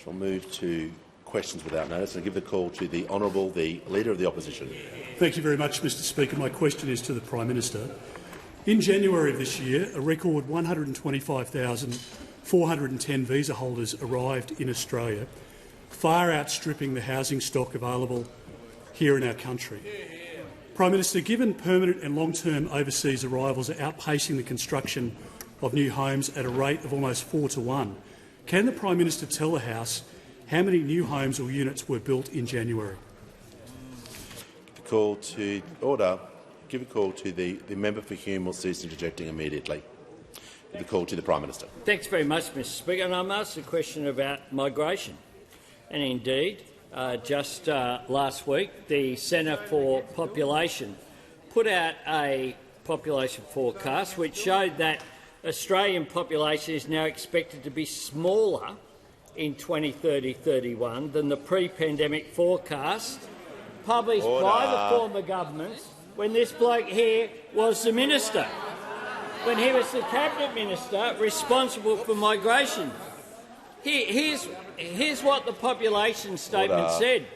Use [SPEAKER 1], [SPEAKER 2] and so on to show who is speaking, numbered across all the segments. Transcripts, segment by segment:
[SPEAKER 1] Shall move to questions without notice and give the call to the Honourable, the Leader of the Opposition.
[SPEAKER 2] Thank you very much, Mr Speaker. My question is to the Prime Minister. In January of this year, a record 125,410 visa holders arrived in Australia, far outstripping the housing stock available here in our country. Prime Minister, given permanent and long-term overseas arrivals are outpacing the construction of new homes at a rate of almost 4 to 1, can the Prime Minister tell the House how many new homes or units were built in January?
[SPEAKER 1] The call to order. Give a call to the member for Hume will cease interjecting immediately. Give the call to the Prime Minister.
[SPEAKER 3] Thanks very much, Mr Speaker. And I'm asked a question about migration. And indeed, just last week, the Centre for Population put out a population forecast which showed that Australian population is now expected to be smaller in 2030-31 than the pre-pandemic forecast published by the former government when this bloke here was the minister, when he was the cabinet minister responsible for migration. Here's what the population statement said.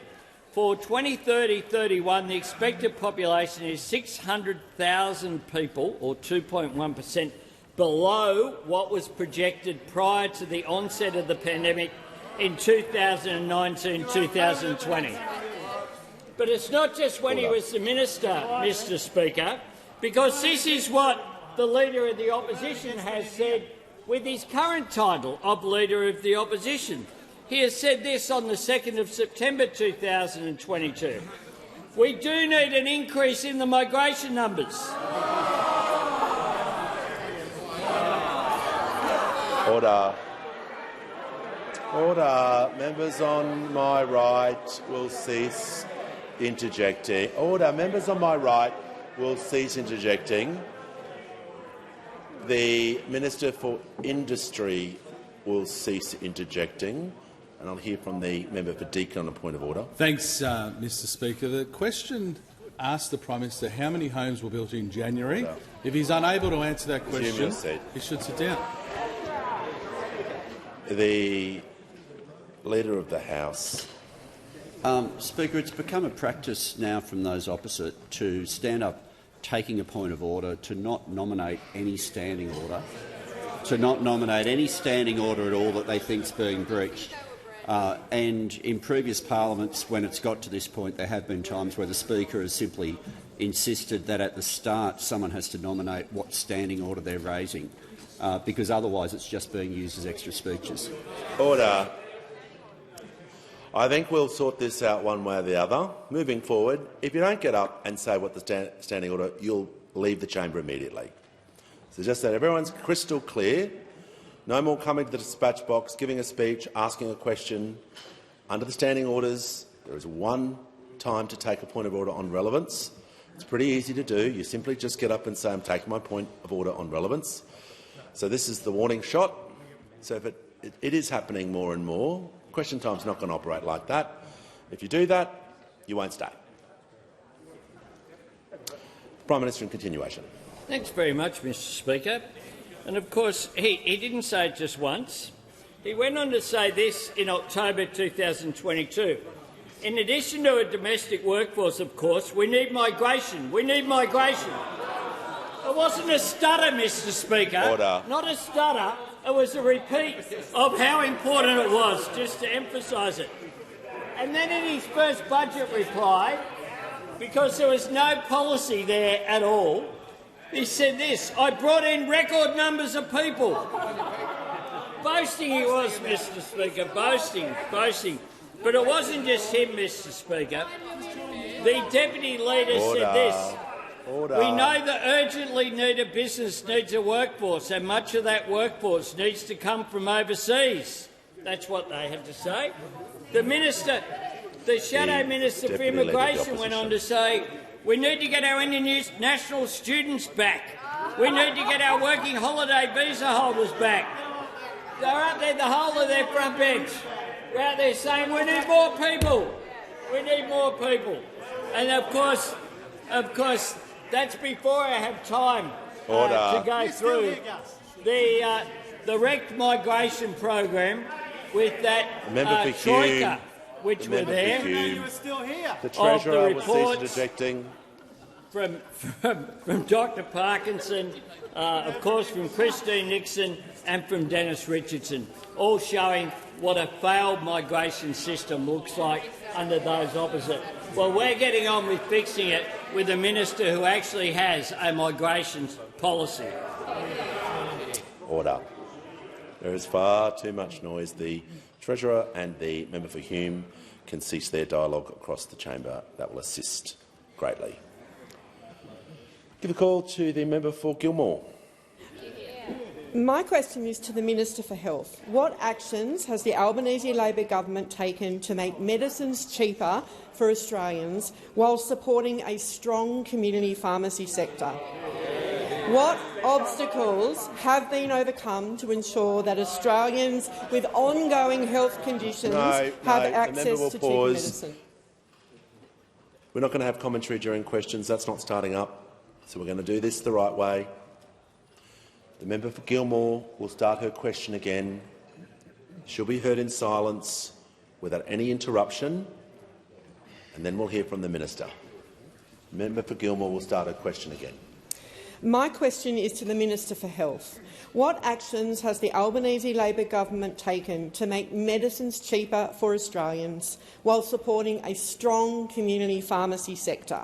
[SPEAKER 3] For 2030-31, the expected population is 600,000 people, or 2.1%, below what was projected prior to the onset of the pandemic in 2019-2020. But it's not just when he was the minister, Mr Speaker, because this is what the Leader of the Opposition has said with his current title of Leader of the Opposition. He has said this on the 2nd of September 2022. We do need an increase in the migration numbers.
[SPEAKER 1] Order. Order. Members on my right will cease interjecting. Order. Members on my right will cease interjecting. The Minister for Industry will cease interjecting. And I'll hear from the member for Deakin on a point of order.
[SPEAKER 4] Thanks, Mr Speaker. The question asked the Prime Minister how many homes were built in January. If he's unable to answer that question, he should sit down.
[SPEAKER 1] The Leader of the House.
[SPEAKER 5] Speaker, it's become a practice now from those opposite to stand up taking a point of order, to not nominate any standing order, at all that they think is being breached. And in previous parliaments, when it's got to this point, there have been times where the Speaker has simply insisted that at the start someone has to nominate what standing order they're raising, because otherwise it's just being used as extra speeches.
[SPEAKER 1] Order. I think we'll sort this out one way or the other. Moving forward, if you don't get up and say what the standing order, you'll leave the chamber immediately. So just that everyone's crystal clear. No more coming to the dispatch box, giving a speech, asking a question. Under the standing orders, there is one time to take a point of order on relevance. It's pretty easy to do. You simply just get up and say, I'm taking my point of order on relevance. So this is the warning shot. So if it is happening more and more, question time's not going to operate like that. If you do that, you won't stay. Prime Minister in continuation.
[SPEAKER 3] Thanks very much, Mr Speaker. And of course, he didn't say it just once. He went on to say this in October 2022. In addition to a domestic workforce, of course, we need migration. We need migration. It wasn't a stutter, Mr Speaker.
[SPEAKER 1] Order.
[SPEAKER 3] Not a stutter. It was a repeat of how important it was, just to emphasise it. And then in his first budget reply, because there was no policy there at all, he said this: I brought in record numbers of people. Boasting he was, Mr Speaker, boasting. But it wasn't just him, Mr Speaker. The Deputy Leader said this: we know that urgently needed business needs a workforce, and much of that workforce needs to come from overseas. That's what they had to say. The Shadow Minister for Immigration went on to say, we need to get our international students back. We need to get our working holiday visa holders back. They're out there the whole of their front bench. They're out there saying, we need more people. We need more people. And of course, that's before I have time to go through the RECT migration program with that
[SPEAKER 1] Member for
[SPEAKER 3] troika,
[SPEAKER 1] Hume.
[SPEAKER 3] which were there.
[SPEAKER 1] The Treasurer will cease
[SPEAKER 3] reports
[SPEAKER 1] interjecting.
[SPEAKER 3] From Dr Parkinson, of course from Christine Nixon and from Dennis Richardson, all showing what a failed migration system looks like under those opposite. Well, we're getting on with fixing it with a minister who actually has a migration policy.
[SPEAKER 1] Order. There is far too much noise. The Treasurer and the member for Hume can cease their dialogue across the chamber. That will assist greatly. Give a call to the member for Gilmore.
[SPEAKER 6] My question is to the Minister for Health. What actions has the Albanese Labor government taken to make medicines cheaper for Australians while supporting a strong community pharmacy sector? What obstacles have been overcome to ensure that Australians with ongoing health conditions have access to cheaper medicine?
[SPEAKER 1] We're not going to have commentary during questions. That's not starting up. So we're going to do this the right way. The member for Gilmore will start her question again. She'll be heard in silence without any interruption, and then we'll hear from the minister. The member for Gilmore will start her question again.
[SPEAKER 6] My question is to the Minister for Health. What actions has the Albanese Labor government taken to make medicines cheaper for Australians while supporting a strong community pharmacy sector?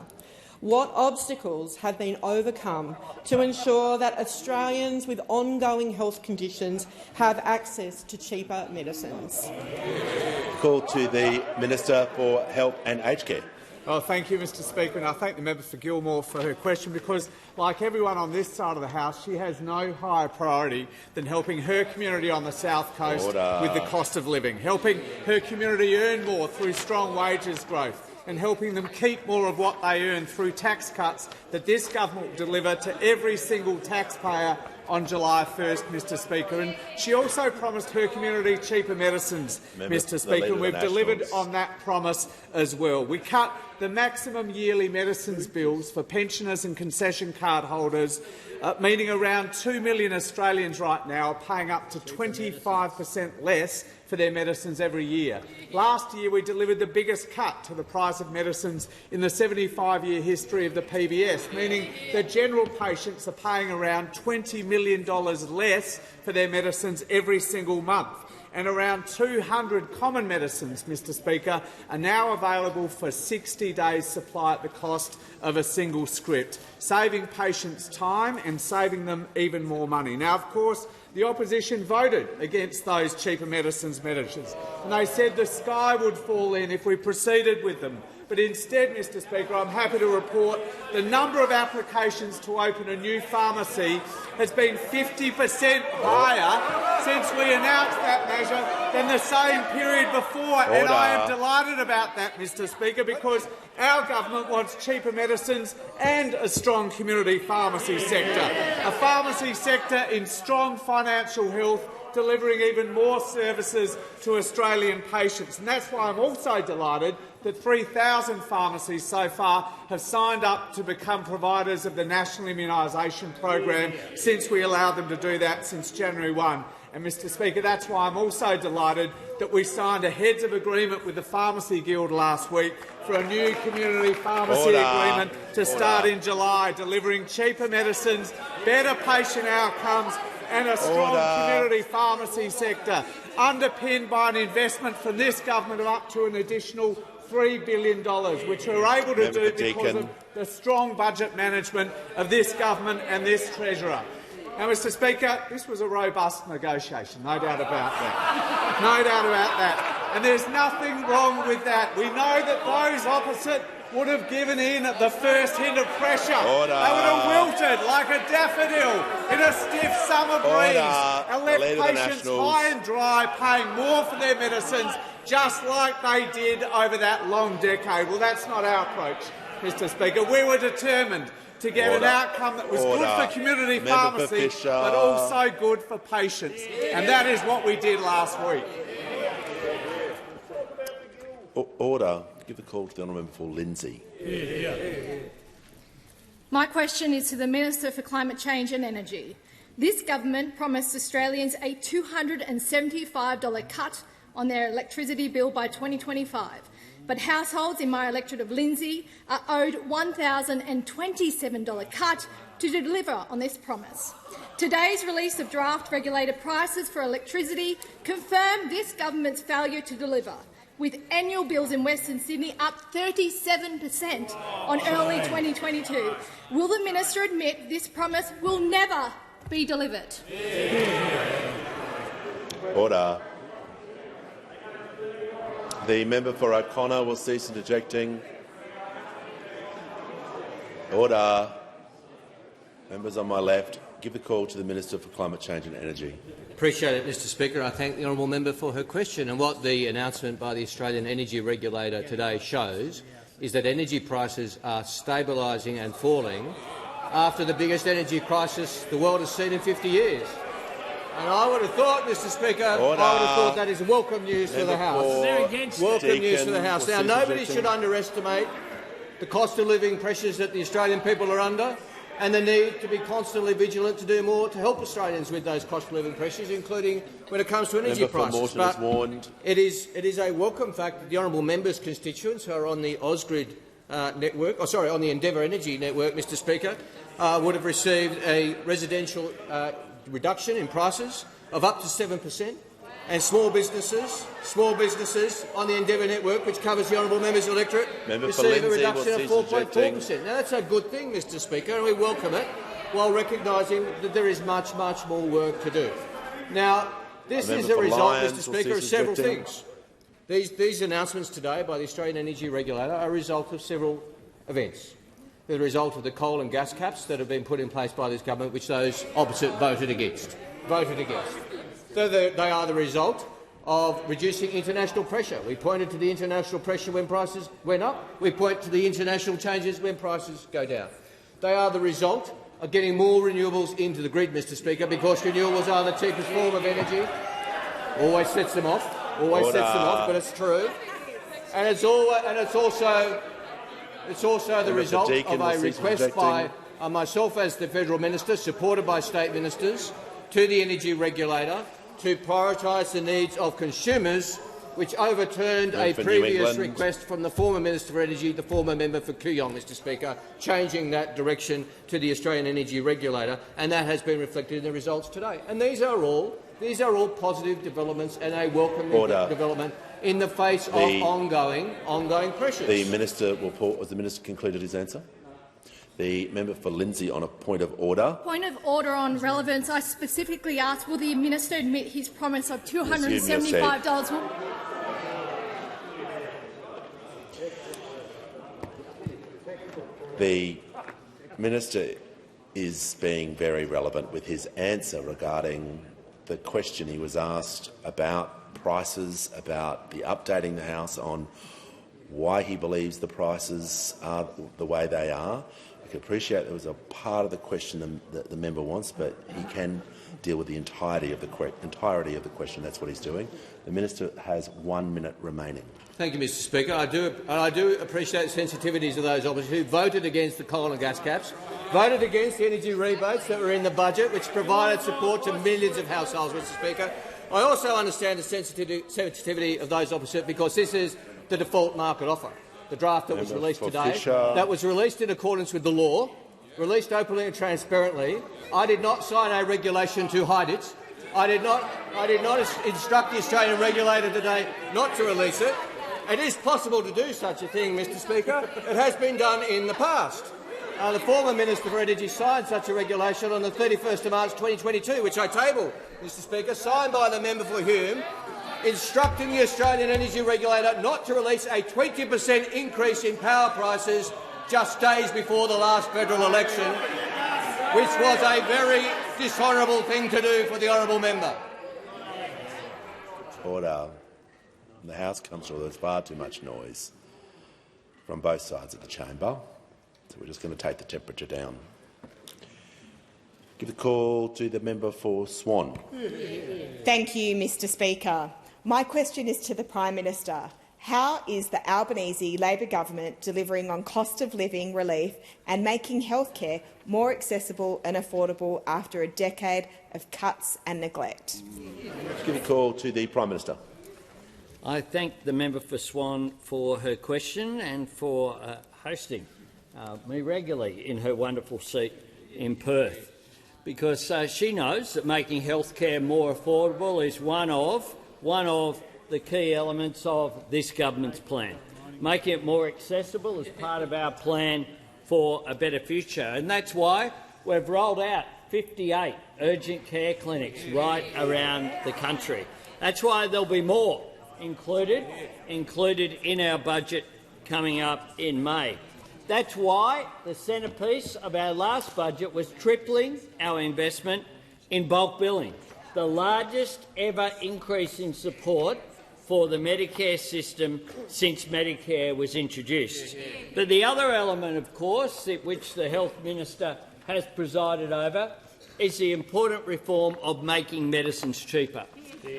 [SPEAKER 6] What obstacles have been overcome to ensure that Australians with ongoing health conditions have access to cheaper medicines?
[SPEAKER 1] Call to the Minister for Health and Aged Care.
[SPEAKER 7] Oh, thank you, Mr Speaker, and I thank the member for Gilmore for her question because, like everyone on this side of the House, she has no higher priority than helping her community on the South Coast with the cost of living, helping her community earn more through strong wages growth, and helping them keep more of what they earn through tax cuts that this government will deliver to every single taxpayer on July 1st, Mr Speaker. And she also promised her community cheaper medicines, Mr Speaker, and we've delivered on that promise as well. We cut the maximum yearly medicines bills for pensioners and concession card holders, meaning around 2 million Australians right now are paying up to 25% less for their medicines every year. Last year we delivered the biggest cut to the price of medicines in the 75-year history of the PBS, meaning that general patients are paying around $20 million less for their medicines every single month. And around 200 common medicines, Mr Speaker, are now available for 60 days' supply at the cost of a single script, saving patients time and saving them even more money. Now, of course, the opposition voted against those cheaper medicines measures, and they said the sky would fall in if we proceeded with them. But instead, Mr Speaker, I'm happy to report the number of applications to open a new pharmacy has been 50% higher since we announced that measure than the same period before. And I am delighted about that, Mr Speaker, because our government wants cheaper medicines and a strong community pharmacy sector, a pharmacy sector in strong financial health, delivering even more services to Australian patients. And that's why I'm also delighted that 3,000 pharmacies so far have signed up to become providers of the National Immunisation Program since we allowed them to do that since January 1. And, Mr Speaker, that's why I'm also delighted that we signed a heads of agreement with the Pharmacy Guild last week for a new community pharmacy agreement to start in July, delivering cheaper medicines, better patient outcomes and a strong community pharmacy sector, underpinned by an investment from this government of up to an additional $3 billion, which we're able to do because of the strong budget management of this government and this Treasurer. Now, Mr Speaker, this was a robust negotiation, no doubt about that. No doubt about that. And there's nothing wrong with that. We know that those opposite would have given in at the first hint of pressure. They would have wilted like a daffodil in a stiff summer breeze and left patients high and dry, paying more for their medicines, just like they did over that long decade. Well, that's not our approach, Mr Speaker. We were determined to get an outcome that was good for community pharmacy, but also good for patients. And that is what we did last week.
[SPEAKER 1] Order. Give a call to the honourable member for Lindsay.
[SPEAKER 8] My question is to the Minister for Climate Change and Energy. This government promised Australians a $275 cut on their electricity bill by 2025. But households in my electorate of Lindsay are owed $1,027 cut to deliver on this promise. Today's release of draft regulated prices for electricity confirm this government's failure to deliver, with annual bills in Western Sydney up 37% on early 2022. Will the minister admit this promise will never be delivered?
[SPEAKER 1] Order. The member for O'Connor will cease interjecting. Order. Members on my left, give the call to the Minister for Climate Change and Energy.
[SPEAKER 9] Appreciate it, Mr Speaker. I thank the honourable member for her question. And what the announcement by the Australian Energy Regulator today shows is that energy prices are stabilising and falling after the biggest energy crisis the world has seen in 50 years. And I would have thought, Mr Speaker, I would have thought that is welcome news for the House. Welcome news for the House. Now, nobody should underestimate the cost of living pressures that the Australian people are under, and the need to be constantly vigilant to do more to help Australians with those cost of living pressures, including when it comes to energy prices. But it is a welcome fact that the honourable member's constituents who are on the Ausgrid network, on the Endeavour Energy network, Mr Speaker, would have received a residential reduction in prices of up to 7%, and small businesses on the Endeavour network, which covers the honourable member's electorate, receive a reduction of 4.4%. Now, that's a good thing, Mr Speaker, and we welcome it, while recognising that there is much, much more work to do. Now, this is a result, Mr Speaker, of several things. These announcements today by the Australian Energy Regulator are a result of several events. They're the result of the coal and gas caps that have been put in place by this government, which those opposite voted against. They are the result of reducing international pressure. We pointed to the international pressure when prices went up. We point to the international changes when prices go down. They are the result of getting more renewables into the grid, Mr Speaker, because renewables are the cheapest form of energy. Always sets them off, but it's true. And it's also the result of a request by myself as the federal minister, supported by state ministers, to the energy regulator to prioritise the needs of consumers, which overturned a previous request from the former Minister for Energy, the former member for Kooyong, Mr Speaker, changing that direction to the Australian Energy Regulator, and that has been reflected in the results today. And these are all positive developments and a welcome development in the face of ongoing pressures.
[SPEAKER 1] The minister will pause. Has the minister concluded his answer? The member for Lindsay on a point of order.
[SPEAKER 8] Point of order on relevance. I specifically asked, will the minister admit his promise of $275?
[SPEAKER 1] The minister is being very relevant with his answer regarding the question he was asked about prices, about the updating the House on why he believes the prices are the way they are. I can appreciate there was a part of the question that the member wants, but he can deal with the entirety of the question. That's what he's doing. The minister has 1 minute remaining.
[SPEAKER 9] Thank you, Mr Speaker. I do appreciate the sensitivities of those opposite who voted against the coal and gas caps, voted against the energy rebates that were in the budget, which provided support to millions of households, Mr Speaker. I also understand the sensitivity of those opposite because this is the default market offer. The draft that was released today, that was released in accordance with the law, released openly and transparently. I did not sign a regulation to hide it. I did not instruct the Australian regulator today not to release it. It is possible to do such a thing, Mr Speaker. It has been done in the past. The former Minister for Energy signed such a regulation on the 31st of March 2022, which I tabled, Mr Speaker, signed by the member for Hume, instructing the Australian Energy Regulator not to release a 20% increase in power prices just days before the last federal election, which was a very dishonourable thing to do for the honourable member.
[SPEAKER 1] Order. The House comes through. There's far too much noise from both sides of the chamber, so we're just going to take the temperature down. Give the call to the member for Swan.
[SPEAKER 10] Thank you, Mr Speaker. My question is to the Prime Minister. How is the Albanese Labor government delivering on cost of living relief and making healthcare more accessible and affordable after a decade of cuts and neglect?
[SPEAKER 1] Give a call to the Prime Minister.
[SPEAKER 3] I thank the member for Swan for her question and for hosting me regularly in her wonderful seat in Perth, because she knows that making healthcare more affordable is one of the key elements of this government's plan. Making it more accessible is part of our plan for a better future, and that's why we've rolled out 58 urgent care clinics right around the country. That's why there'll be more included in our budget coming up in May. That's why the centrepiece of our last budget was tripling our investment in bulk billing, the largest ever increase in support for the Medicare system since Medicare was introduced. But the other element, of course, which the Health Minister has presided over, is the important reform of making medicines cheaper.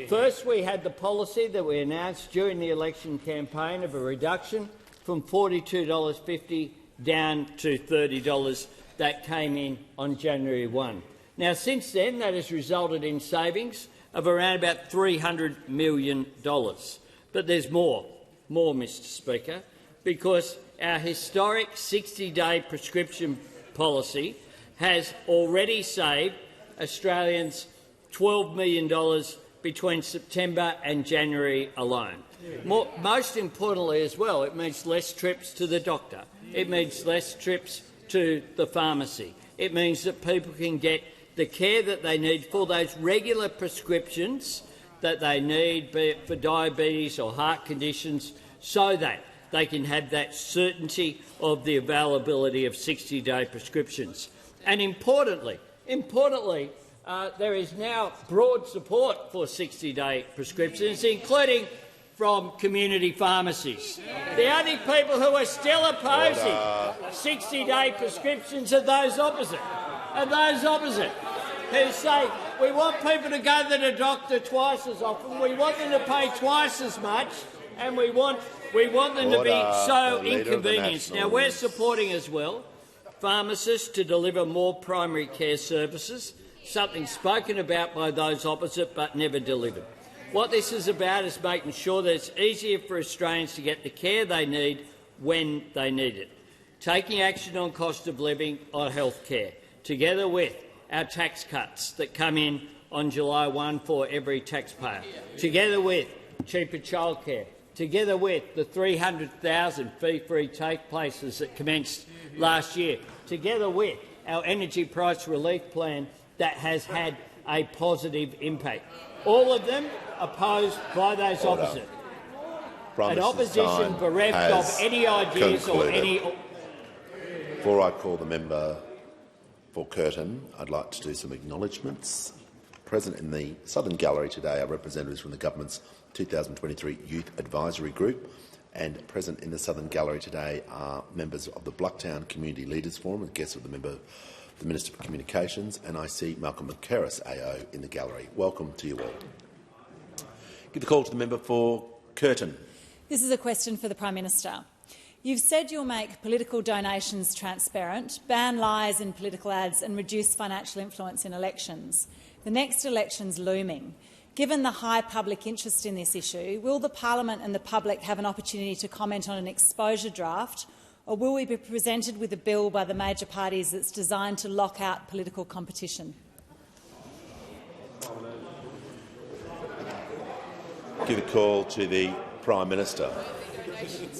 [SPEAKER 3] First, we had the policy that we announced during the election campaign of a reduction from $42.50 down to $30 that came in on January 1. Now, since then, that has resulted in savings of around about $300 million. But there's more, Mr Speaker, because our historic 60-day prescription policy has already saved Australians $12 million between September and January alone. Most importantly as well, it means less trips to the doctor. It means less trips to the pharmacy. It means that people can get the care that they need for those regular prescriptions that they need, be it for diabetes or heart conditions, so that they can have that certainty of the availability of 60-day prescriptions. And importantly, there is now broad support for 60-day prescriptions, including from community pharmacies. The only people who are still opposing 60-day prescriptions are those opposite. Who say we want people to go to the doctor twice as often, we want them to pay twice as much, and we want them to be so inconvenienced. Now, we're supporting as well pharmacists to deliver more primary care services, something spoken about by those opposite but never delivered. What this is about is making sure that it's easier for Australians to get the care they need when they need it. Taking action on cost of living on health care, together with our tax cuts that come in on July 1 for every taxpayer, together with cheaper childcare, together with the 300,000 fee-free TAFE places that commenced last year, together with our energy price relief plan that has had a positive impact. All of them opposed by those opposite. An opposition bereft of any ideas or any...
[SPEAKER 1] Before I call the member for Curtin, I'd like to do some acknowledgements. Present in the Southern Gallery today are representatives from the government's 2023 Youth Advisory Group, and present in the Southern Gallery today are members of the Blacktown Community Leaders Forum and guests of the Minister for Communications, and I see Malcolm McCarris AO in the gallery. Welcome to you all. Give the call to the member for Curtin.
[SPEAKER 11] This is a question for the Prime Minister. You've said you'll make political donations transparent, ban lies in political ads and reduce financial influence in elections. The next election's looming. Given the high public interest in this issue, will the Parliament and the public have an opportunity to comment on an exposure draft, or will we be presented with a bill by the major parties that's designed to lock out political competition?
[SPEAKER 1] Give the call to the Prime Minister.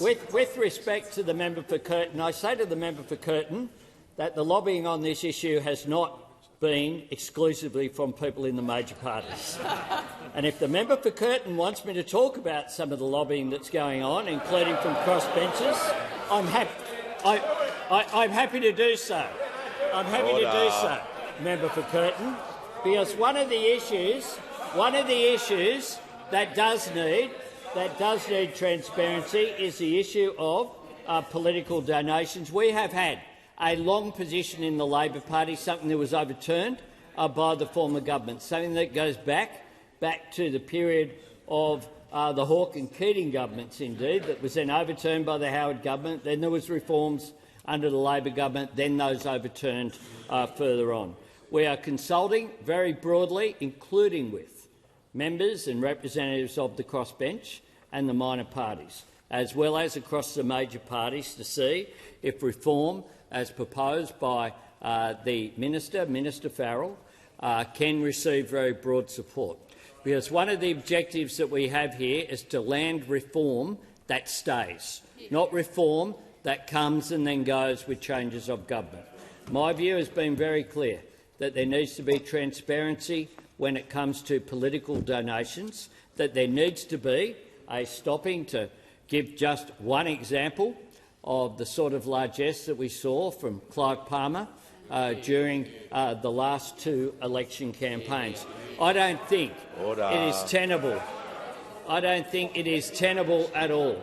[SPEAKER 3] With respect to the member for Curtin, I say to the member for Curtin that the lobbying on this issue has not been exclusively from people in the major parties. And if the member for Curtin wants me to talk about some of the lobbying that's going on, including from crossbenchers, I'm happy to do so. I'm happy to do so, member for Curtin, because one of the issues that does need transparency is the issue of political donations. We have had a long position in the Labor Party, something that was overturned by the former government, something that goes back to the period of the Hawke and Keating governments, indeed, that was then overturned by the Howard government. Then there was reforms under the Labor government, then those overturned further on. We are consulting very broadly, including with members and representatives of the crossbench, and the minor parties, as well as across the major parties, to see if reform, as proposed by the Minister Farrell, can receive very broad support. Because one of the objectives that we have here is to land reform that stays, not reform that comes and then goes with changes of government. My view has been very clear that there needs to be transparency when it comes to political donations, that there needs to be a stopping. To give just one example of the sort of largesse that we saw from Clive Palmer during the last two election campaigns. I don't think it is tenable. I don't think it is tenable at all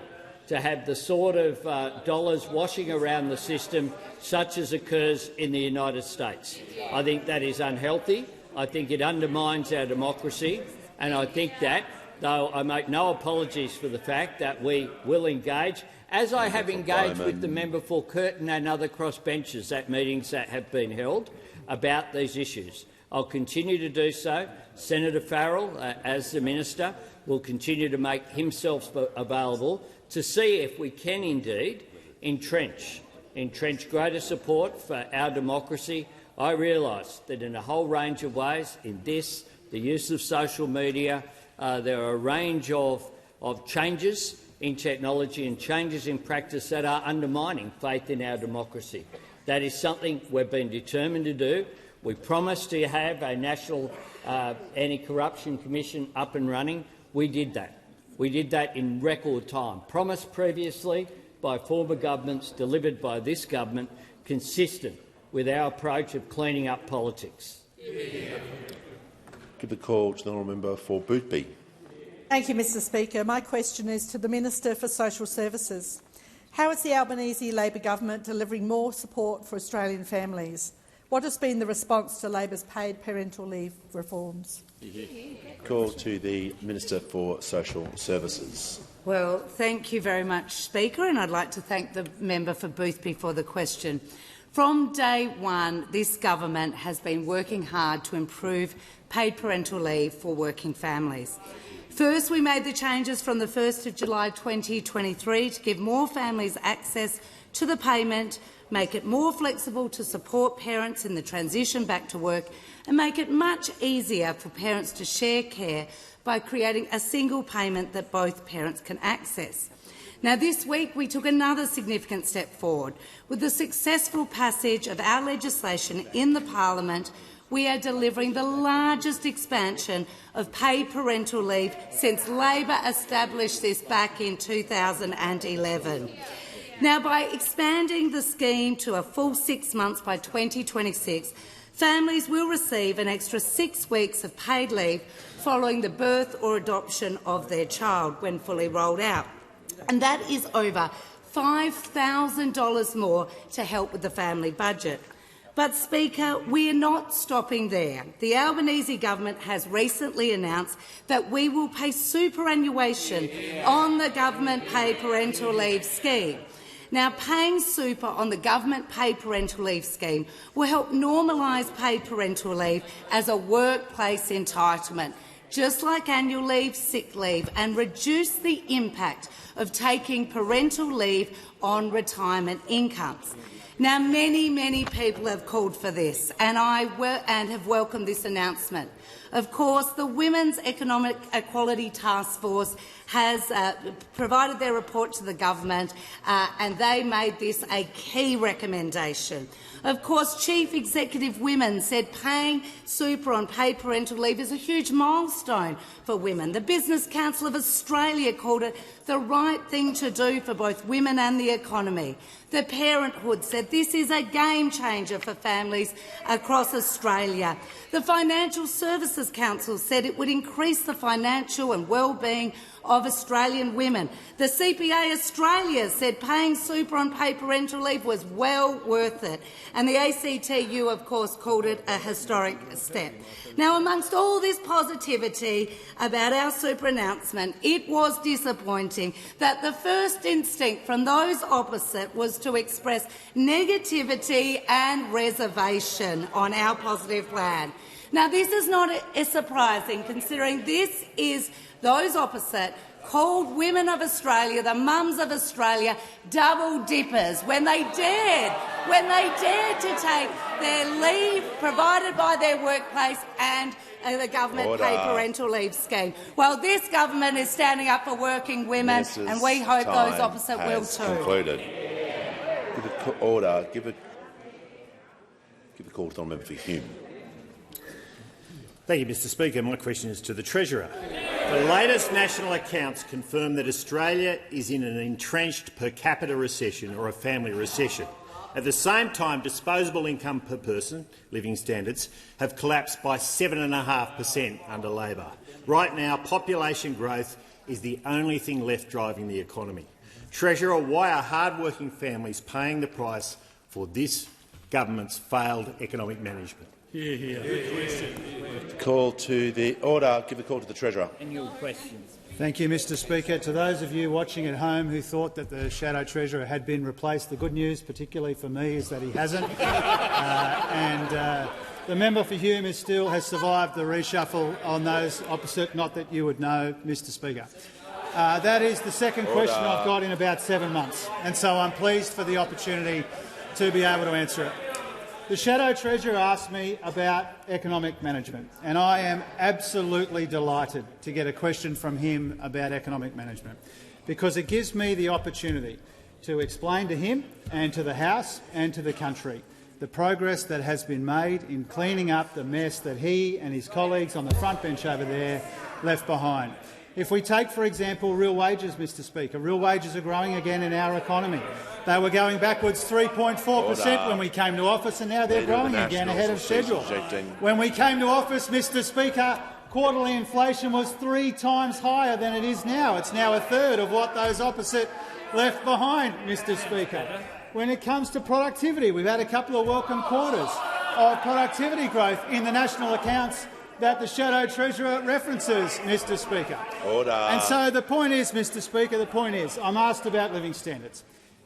[SPEAKER 3] to have the sort of dollars washing around the system such as occurs in the United States. I think that is unhealthy. I think it undermines our democracy, and I think that, though I make no apologies for the fact that we will engage, as I have engaged with the member for Curtin and other crossbenchers at meetings that have been held about these issues. I'll continue to do so. Senator Farrell, as the minister, will continue to make himself available to see if we can indeed entrench greater support for our democracy. I realise that in a whole range of ways, in this, the use of social media, there are a range of changes in technology and changes in practice that are undermining faith in our democracy. That is something we've been determined to do. We promised to have a National Anti-Corruption Commission up and running. We did that. We did that in record time, promised previously by former governments, delivered by this government, consistent with our approach of cleaning up politics.
[SPEAKER 1] Give the call to the honourable member for Boothby.
[SPEAKER 12] Thank you, Mr Speaker. My question is to the Minister for Social Services. How is the Albanese Labor government delivering more support for Australian families? What has been the response to Labor's paid parental leave reforms?
[SPEAKER 1] Call to the Minister for Social Services.
[SPEAKER 13] Well, thank you very much, Speaker, and I'd like to thank the member for Boothby for the question. From day one, this government has been working hard to improve paid parental leave for working families. First, we made the changes from the 1st of July 2023 to give more families access to the payment, make it more flexible to support parents in the transition back to work, and make it much easier for parents to share care by creating a single payment that both parents can access. Now, this week we took another significant step forward. With the successful passage of our legislation in the Parliament, we are delivering the largest expansion of paid parental leave since Labor established this back in 2011. Now, by expanding the scheme to a full 6 months by 2026, families will receive an extra 6 weeks of paid leave following the birth or adoption of their child when fully rolled out. And that is over $5,000 more to help with the family budget. But, Speaker, we are not stopping there. The Albanese government has recently announced that we will pay superannuation on the government paid parental leave scheme. Now, paying super on the government paid parental leave scheme will help normalise paid parental leave as a workplace entitlement, just like annual leave, sick leave, and reduce the impact of taking parental leave on retirement incomes. Now, many people have called for this, and have welcomed this announcement. Of course, the Women's Economic Equality Task Force has provided their report to the government, and they made this a key recommendation. Of course, Chief Executive Women said paying super on paid parental leave is a huge milestone for women. The Business Council of Australia called it the right thing to do for both women and the economy. The Parenthood said this is a game changer for families across Australia. The Financial Services Council said it would increase the financial and well-being of Australian women. The CPA Australia said paying super on paid parental leave was well worth it. And the ACTU, of course, called it a historic step. Now, amongst all this positivity about our super announcement, it was disappointing that the first instinct from those opposite was to express negativity and reservation on our positive plan. Now, this is not surprising, considering this is those opposite called women of Australia, the mums of Australia, double dippers when they dared to take their leave provided by their workplace and the government-paid parental leave scheme. Well, this government is standing up for working women, and we hope those opposite will too.
[SPEAKER 1] Concluded. Order. Give a call to the member for Hume.
[SPEAKER 14] Thank you, Mr Speaker. My question is to the Treasurer. The latest national accounts confirm that Australia is in an entrenched per capita recession, or a family recession. At the same time, disposable income per person, living standards, have collapsed by 7.5% under Labor. Right now, population growth is the only thing left driving the economy. Treasurer, why are hard-working families paying the price for this government's failed economic management?
[SPEAKER 1] Call to the order. Give a call to the Treasurer.
[SPEAKER 3] And your questions.
[SPEAKER 15] Thank you, Mr Speaker. To those of you watching at home who thought that the Shadow Treasurer had been replaced, the good news, particularly for me, is that he hasn't. The member for Hume has survived the reshuffle on those opposite, not that you would know, Mr Speaker. That is the second question I've got in about 7 months, and so I'm pleased for the opportunity to be able to answer it. The Shadow Treasurer asked me about economic management, and I am absolutely delighted to get a question from him about economic management, because it gives me the opportunity to explain to him and to the House and to the country the progress that has been made in cleaning up the mess that he and his colleagues on the front bench over there left behind. If we take, for example, real wages, Mr Speaker, real wages are growing again in our economy. They were going backwards 3.4% when we came to office, and now they're growing again ahead of schedule. When we came to office, Mr Speaker, quarterly inflation was 3 times higher than it is now. It's now a third of what those opposite left behind, Mr Speaker. When it comes to productivity, we've had a couple of welcome quarters of productivity growth in the national accounts that the Shadow Treasurer references, Mr Speaker.
[SPEAKER 1] Order.
[SPEAKER 15] And so the point is, Mr Speaker, the point is, I'm asked about living standards.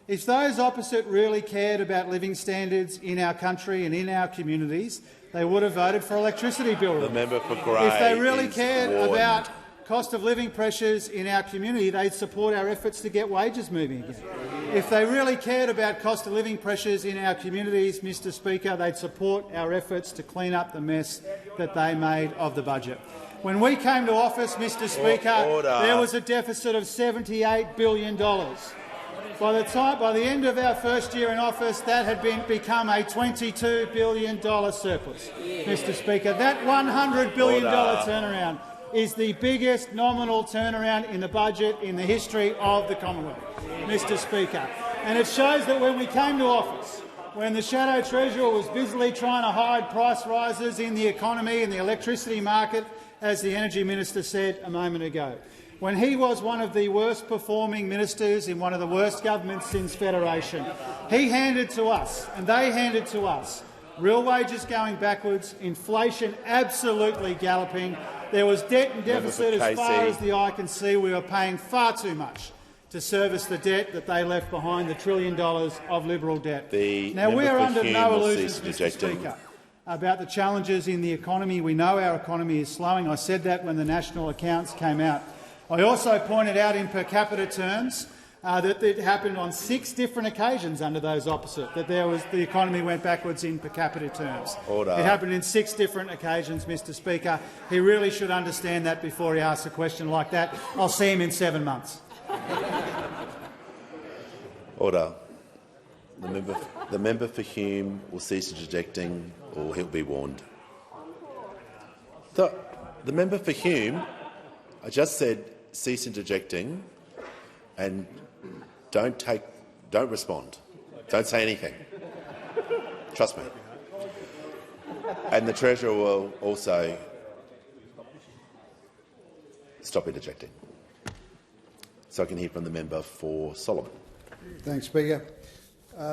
[SPEAKER 15] If those opposite really cared about living standards in our country and in our communities, they would have voted for electricity bill relief.
[SPEAKER 1] The member for Grey.
[SPEAKER 15] If they really cared about cost of living pressures in our community, they'd support our efforts to get wages moving again. If they really cared about cost of living pressures in our communities, Mr Speaker, they'd support our efforts to clean up the mess that they made of the budget. When we came to office, Mr Speaker, there was a deficit of $78 billion. By the end of our first year in office, that had become a $22 billion surplus. Mr Speaker, that $100 billion turnaround is the biggest nominal turnaround in the budget in the history of the Commonwealth, Mr Speaker. And it shows that when we came to office, when the Shadow Treasurer was busily trying to hide price rises in the economy and the electricity market, as the Energy Minister said a moment ago, when he was one of the worst-performing ministers in one of the worst governments since Federation, he handed to us, and they handed to us, real wages going backwards, inflation absolutely galloping. There was debt and deficit as far as the eye can see. We were paying far too much to service the debt that they left behind, the $1 trillion of Liberal debt. Now, we are under no illusions, Mr Speaker, about the challenges in the economy. We know our economy is slowing. I said that when the national accounts came out. I also pointed out in per capita terms that it happened on 6 different occasions under those opposite, that the economy went backwards in per capita terms.
[SPEAKER 1] Order.
[SPEAKER 15] It happened in 6 different occasions, Mr Speaker. He really should understand that before he asks a question like that. I'll see him in 7 months.
[SPEAKER 1] Order. The member for Hume will cease interjecting, or he'll be warned. The member for Hume, I just said cease interjecting, and don't respond. Don't say anything. Trust me. And the Treasurer will also stop interjecting. So I can hear from the member for Solomon.
[SPEAKER 16] Thanks, Speaker.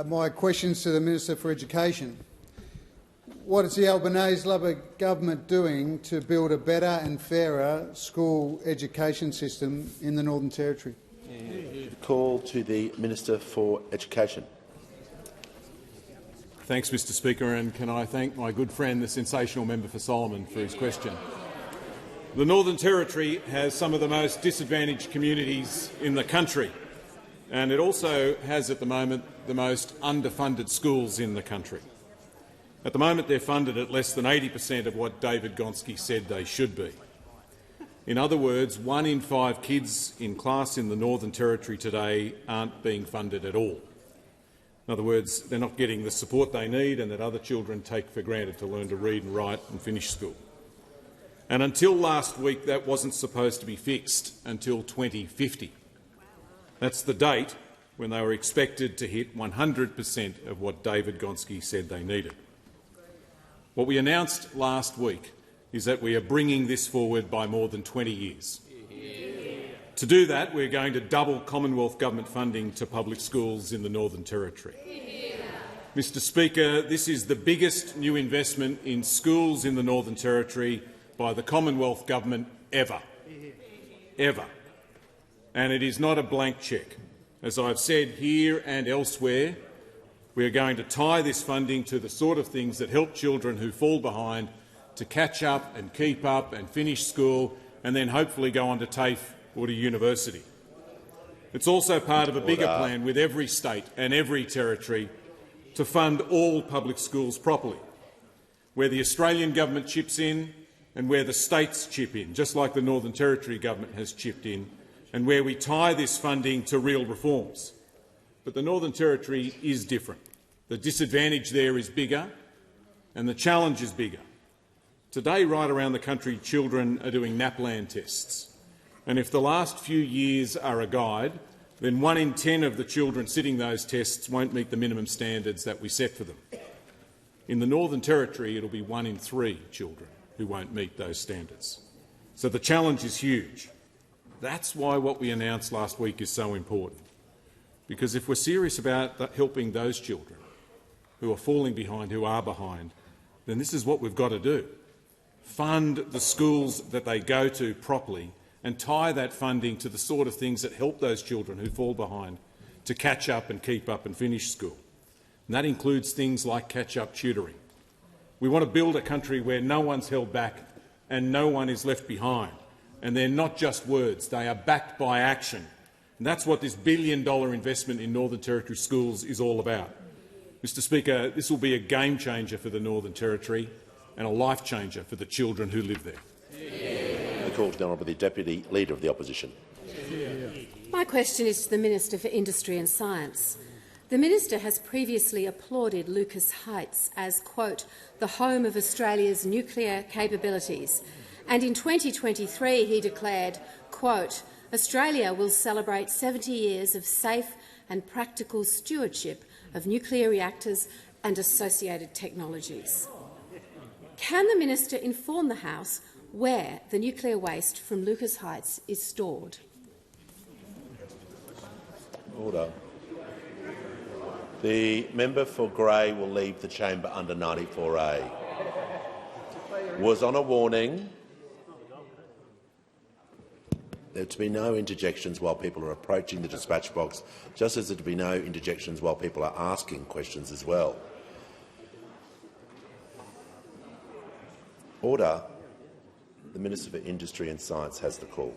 [SPEAKER 16] My question is to the Minister for Education. What is the Albanese Labor government doing to build a better and fairer school education system in the Northern Territory?
[SPEAKER 1] Call to the Minister for Education.
[SPEAKER 17] Thanks, Mr Speaker, and can I thank my good friend, the sensational member for Solomon, for his question. The Northern Territory has some of the most disadvantaged communities in the country, and it also has at the moment the most underfunded schools in the country. At the moment they're funded at less than 80% of what David Gonski said they should be. In other words, 1 in 5 kids in class in the Northern Territory today aren't being funded at all. In other words, they're not getting the support they need and that other children take for granted to learn to read and write and finish school. And until last week, that wasn't supposed to be fixed until 2050. That's the date when they were expected to hit 100% of what David Gonski said they needed. What we announced last week is that we are bringing this forward by more than 20 years. To do that, we're going to double Commonwealth government funding to public schools in the Northern Territory. Mr Speaker, this is the biggest new investment in schools in the Northern Territory by the Commonwealth government ever. Ever. And it is not a blank cheque. As I've said here and elsewhere, we are going to tie this funding to the sort of things that help children who fall behind to catch up and keep up and finish school and then hopefully go on to TAFE or to university. It's also part of a bigger plan with every state and every territory to fund all public schools properly, where the Australian government chips in and where the states chip in, just like the Northern Territory government has chipped in, and where we tie this funding to real reforms. But the Northern Territory is different. The disadvantage there is bigger and the challenge is bigger. Today, right around the country, children are doing NAPLAN tests. And if the last few years are a guide, then 1 in 10 of the children sitting those tests won't meet the minimum standards that we set for them. In the Northern Territory, it'll be 1 in 3 children who won't meet those standards. So the challenge is huge. That's why what we announced last week is so important. Because if we're serious about helping those children who are falling behind, who are behind, then this is what we've got to do. Fund the schools that they go to properly and tie that funding to the sort of things that help those children who fall behind to catch up and keep up and finish school. And that includes things like catch-up tutoring. We want to build a country where no one's held back and no one is left behind. And they're not just words, they are backed by action. And that's what this $1 billion investment in Northern Territory schools is all about. Mr Speaker, this will be a game-changer for the Northern Territory and a life-changer for the children who live there.
[SPEAKER 1] The call to the Honourable Deputy Leader of the Opposition.
[SPEAKER 18] My question is to the Minister for Industry and Science. The minister has previously applauded Lucas Heights as, quote, the home of Australia's nuclear capabilities, and in 2023 he declared, quote, Australia will celebrate 70 years of safe and practical stewardship of nuclear reactors and associated technologies. Can the minister inform the House where the nuclear waste from Lucas Heights is stored?
[SPEAKER 1] Order. The member for Grey will leave the chamber under 94A. Was on a warning there to be no interjections while people are approaching the dispatch box, just as there to be no interjections while people are asking questions as well. Order. The Minister for Industry and Science has the call.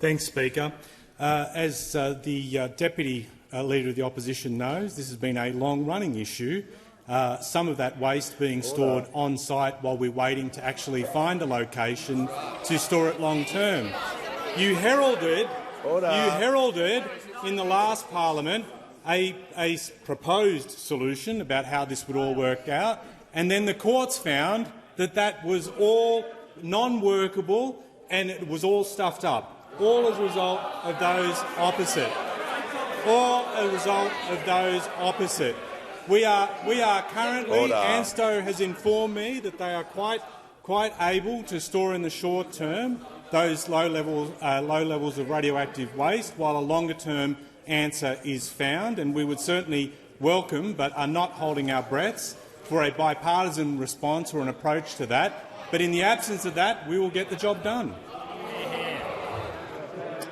[SPEAKER 19] Thanks, Speaker. As the Deputy Leader of the Opposition knows, this has been a long-running issue, some of that waste being stored on-site while we're waiting to actually find a location to store it long-term. You heralded in the last parliament a proposed solution about how this would all work out, and then the courts found that that was all non-workable and it was all stuffed up, all as a result of those opposite. All a result of those opposite. We are currently, ANSTO has informed me that they are quite able to store in the short term those low levels of radioactive waste, while a longer-term answer is found. And we would certainly welcome, but are not holding our breaths, for a bipartisan response or an approach to that. But in the absence of that, we will get the job done.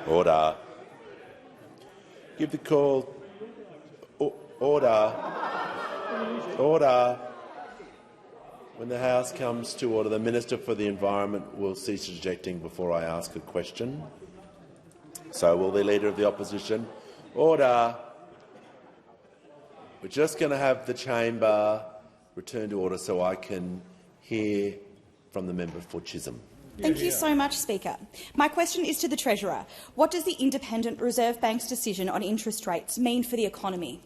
[SPEAKER 1] Order. Give the call. Order. Order. When the House comes to order, the Minister for the Environment will cease interjecting before I ask a question. So will the Leader of the Opposition. Order. We're just going to have the chamber return to order so I can hear from the member for Chisholm.
[SPEAKER 20] Thank you so much, Speaker. My question is to the Treasurer. What does the Independent Reserve Bank's decision on interest rates mean for the economy?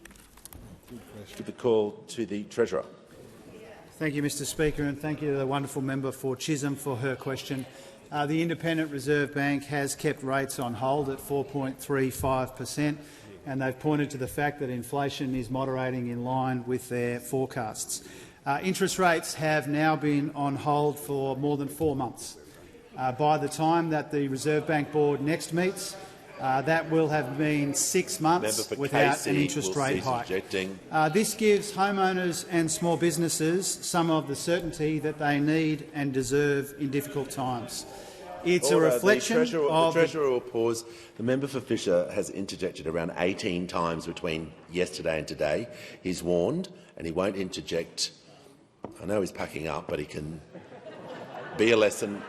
[SPEAKER 1] Give the call to the Treasurer.
[SPEAKER 15] Thank you, Mr Speaker, and thank you to the wonderful member for Chisholm for her question. The Independent Reserve Bank has kept rates on hold at 4.35%, and they've pointed to the fact that inflation is moderating in line with their forecasts. Interest rates have now been on hold for more than 4 months. By the time that the Reserve Bank Board next meets, that will have been 6 months without an interest rate hike. This gives homeowners and small businesses some of the certainty that they need and deserve in difficult times. It's a reflection of
[SPEAKER 1] the Treasurer will pause. The member for Fisher has interjected around 18 times between yesterday and today. He's warned, and he won't interject. I know he's packing up, but he can be a lesson,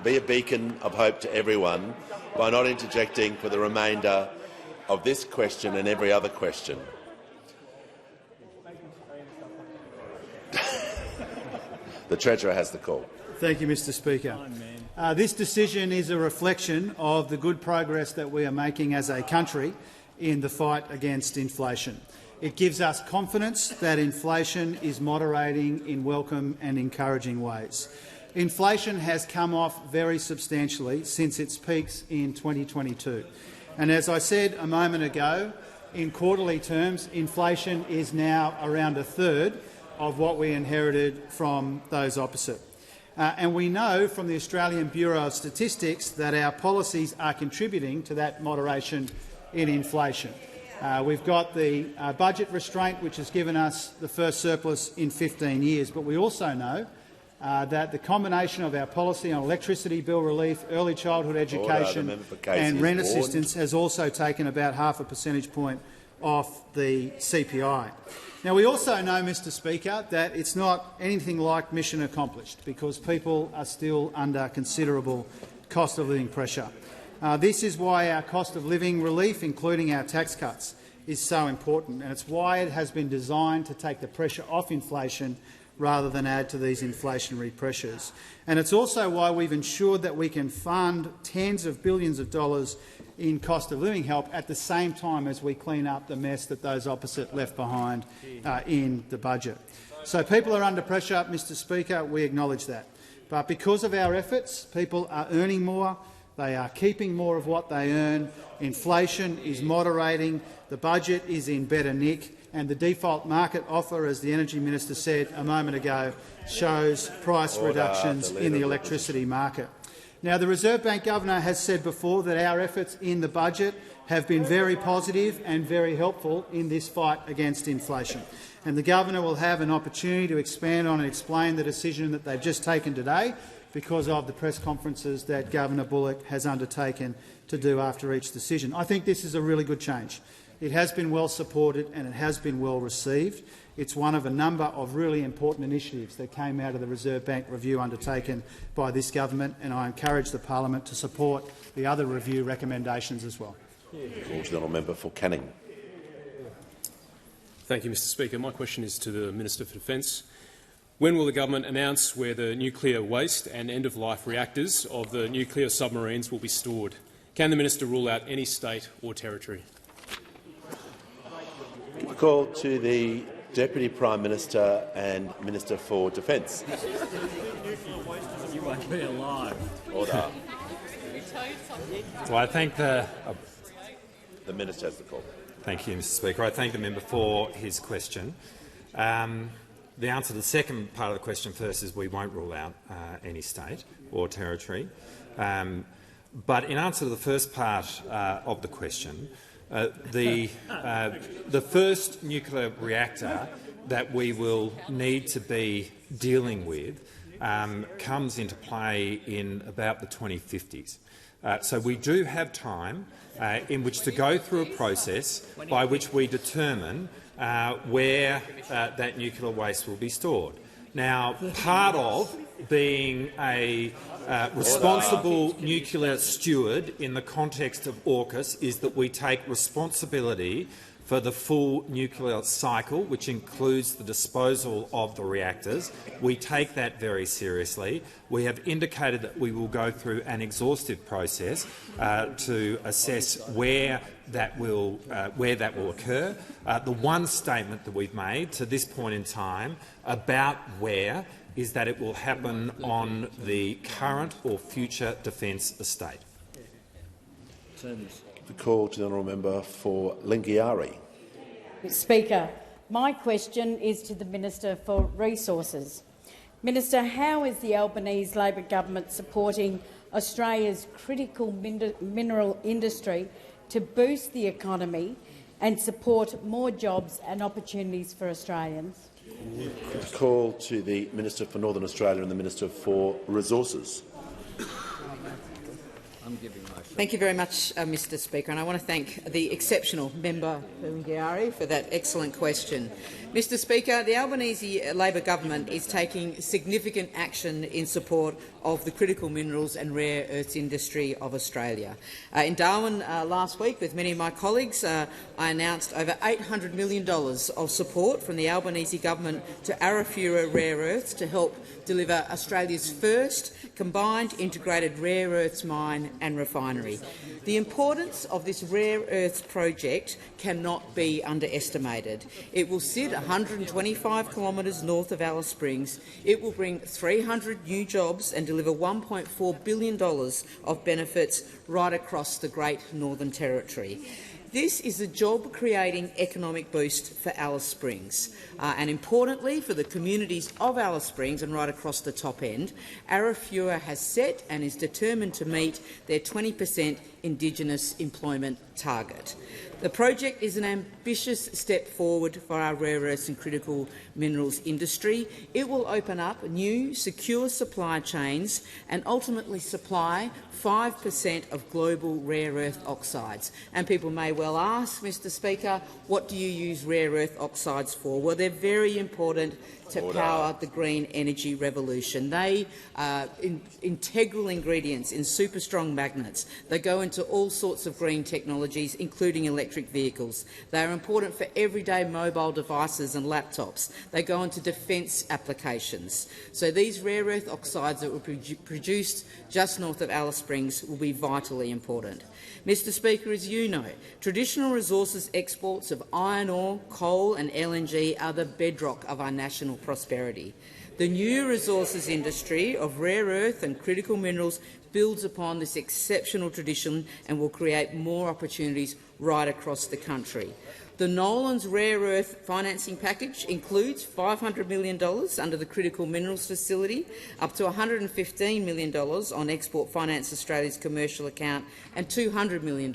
[SPEAKER 1] be a beacon of hope to everyone by not interjecting for the remainder of this question and every other question. The Treasurer has the call.
[SPEAKER 15] Thank you, Mr Speaker. This decision is a reflection of the good progress that we are making as a country in the fight against inflation. It gives us confidence that inflation is moderating in welcome and encouraging ways. Inflation has come off very substantially since its peaks in 2022. And as I said a moment ago, in quarterly terms, inflation is now around a third of what we inherited from those opposite. And we know from the Australian Bureau of Statistics that our policies are contributing to that moderation in inflation. We've got the budget restraint, which has given us the first surplus in 15 years, but we also know that the combination of our policy on electricity bill relief, early childhood education and rent assistance has also taken about half a percentage point off the CPI. Now, we also know, Mr Speaker, that it's not anything like mission accomplished because people are still under considerable cost of living pressure. This is why our cost of living relief, including our tax cuts, is so important, and it's why it has been designed to take the pressure off inflation rather than add to these inflationary pressures. And it's also why we've ensured that we can fund tens of billions of dollars in cost of living help at the same time as we clean up the mess that those opposite left behind in the budget. So people are under pressure, Mr Speaker, we acknowledge that. But because of our efforts, people are earning more, they are keeping more of what they earn, inflation is moderating, the budget is in better nick, and the default market offer, as the Energy Minister said a moment ago, shows price reductions in the electricity market. Now, the Reserve Bank Governor has said before that our efforts in the budget have been very positive and very helpful in this fight against inflation. And the Governor will have an opportunity to expand on and explain the decision that they've just taken today because of the press conferences that Governor Bullock has undertaken to do after each decision. I think this is a really good change. It has been well supported and it has been well received. It's one of a number of really important initiatives that came out of the Reserve Bank review undertaken by this government, and I encourage the parliament to support the other review recommendations as well.
[SPEAKER 1] Honourable member for Canning.
[SPEAKER 21] Thank you, Mr Speaker. My question is to the Minister for Defence. When will the government announce where the nuclear waste and end-of-life reactors of the nuclear submarines will be stored? Can the minister rule out any state or territory?
[SPEAKER 1] Call to the Deputy Prime Minister and Minister for Defence.
[SPEAKER 3] You won't be alive.
[SPEAKER 1] Order.
[SPEAKER 22] Well, I thank the
[SPEAKER 1] Minister has the call.
[SPEAKER 22] Thank you, Mr Speaker. I thank the member for his question. The answer to the second part of the question first is we won't rule out any state or territory. But in answer to the first part of the question, the first nuclear reactor that we will need to be dealing with comes into play in about the 2050s. So we do have time in which to go through a process by which we determine where that nuclear waste will be stored. Now, part of being a responsible nuclear steward in the context of AUKUS is that we take responsibility for the full nuclear cycle, which includes the disposal of the reactors. We take that very seriously. We have indicated that we will go through an exhaustive process to assess where that will occur. The one statement that we've made to this point in time about where is that it will happen on the current or future defence estate.
[SPEAKER 1] The call to the honourable member for Lingiari.
[SPEAKER 2] Speaker, my question is to the Minister for Resources. Minister, how is the Albanese Labor government supporting Australia's critical mineral industry to boost the economy and support more jobs and opportunities for Australians?
[SPEAKER 1] The call to the Minister for Northern Australia and the Minister for Resources.
[SPEAKER 4] Thank you very much, Mr Speaker, and I want to thank the exceptional member Lingiari for that excellent question. Mr Speaker, the Albanese Labor government is taking significant action in support of the critical minerals and rare earths industry of Australia. In Darwin last week, with many of my colleagues, I announced over $800 million of support from the Albanese government to Arafura Rare Earths to help deliver Australia's first combined integrated rare earths mine and refinery. The importance of this rare earths project cannot be underestimated. It will sit 125 kilometres north of Alice Springs. It will bring 300 new jobs and deliver $1.4 billion of benefits right across the Great Northern Territory. This is a job-creating economic boost for Alice Springs. And importantly, for the communities of Alice Springs and right across the top end, Arafura has set and is determined to meet their 20% Indigenous employment target. The project is an ambitious step forward for our rare earths and critical minerals industry. It will open up new, secure supply chains and ultimately supply 5% of global rare earth oxides. And people may well ask, Mr Speaker, what do you use rare earth oxides for? Well, they're very important to power the green energy revolution. They are integral ingredients in super-strong magnets. They go into all sorts of green technologies, including electric vehicles. They are important for everyday mobile devices and laptops. They go into defence applications. So these rare earth oxides that were produced just north of Alice Springs will be vitally important. Mr Speaker, as you know, traditional resources exports of iron ore, coal and LNG are the bedrock of our national prosperity. The new resources industry of rare earth and critical minerals builds upon this exceptional tradition and will create more opportunities right across the country. The Nolans Rare Earth financing package includes $500 million under the Critical Minerals Facility, up to $115 million on Export Finance Australia's commercial account and $200 million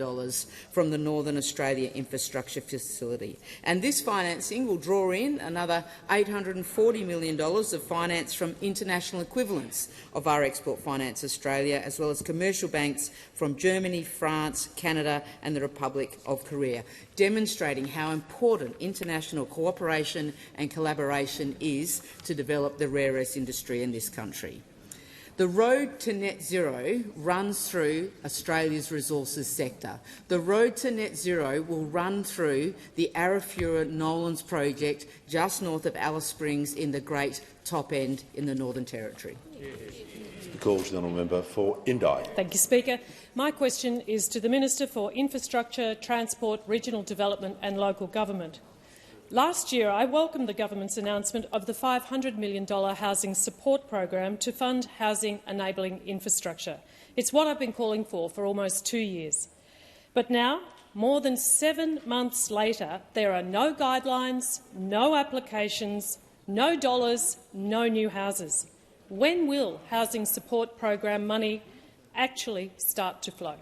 [SPEAKER 4] from the Northern Australia Infrastructure Facility. And this financing will draw in another $840 million of finance from international equivalents of our Export Finance Australia, as well as commercial banks from Germany, France, Canada and the Republic of Korea, demonstrating how important international cooperation and collaboration is to develop the rare earths industry in this country. The road to net zero runs through Australia's resources sector. The road to net zero will run through the Arafura Nolans project just north of Alice Springs in the Great Top End in the Northern Territory.
[SPEAKER 1] The call to the honourable member for Indi.
[SPEAKER 23] Thank you, Speaker. My question is to the Minister for Infrastructure, Transport, Regional Development and Local Government. Last year, I welcomed the government's announcement of the $500 million housing support program to fund housing-enabling infrastructure. It's what I've been calling for almost 2 years. But now, more than 7 months later, there are no guidelines, no applications, no dollars, no new houses. When will housing support program money actually start to flow?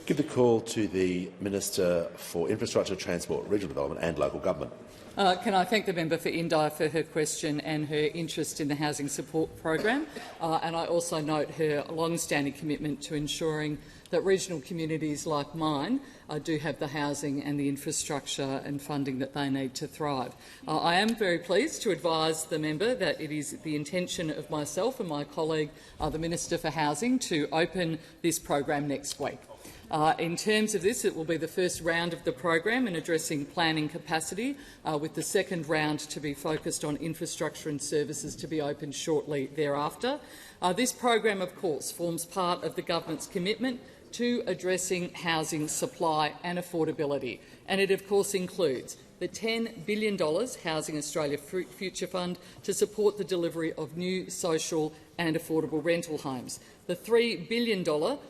[SPEAKER 1] Give the call to the Minister for Infrastructure, Transport, Regional Development and Local Government.
[SPEAKER 24] Can I thank the member for Indi for her question and her interest in the housing support program, and I also note her long-standing commitment to ensuring that regional communities like mine do have the housing and the infrastructure and funding that they need to thrive. I am very pleased to advise the member that it is the intention of myself and my colleague, the Minister for Housing, to open this program next week. In terms of this, it will be the first round of the program in addressing planning capacity, with the second round to be focused on infrastructure and services to be opened shortly thereafter. This program, of course, forms part of the government's commitment to addressing housing supply and affordability, and it, of course, includes the $10 billion Housing Australia Future Fund to support the delivery of new social and affordable rental homes, the $3 billion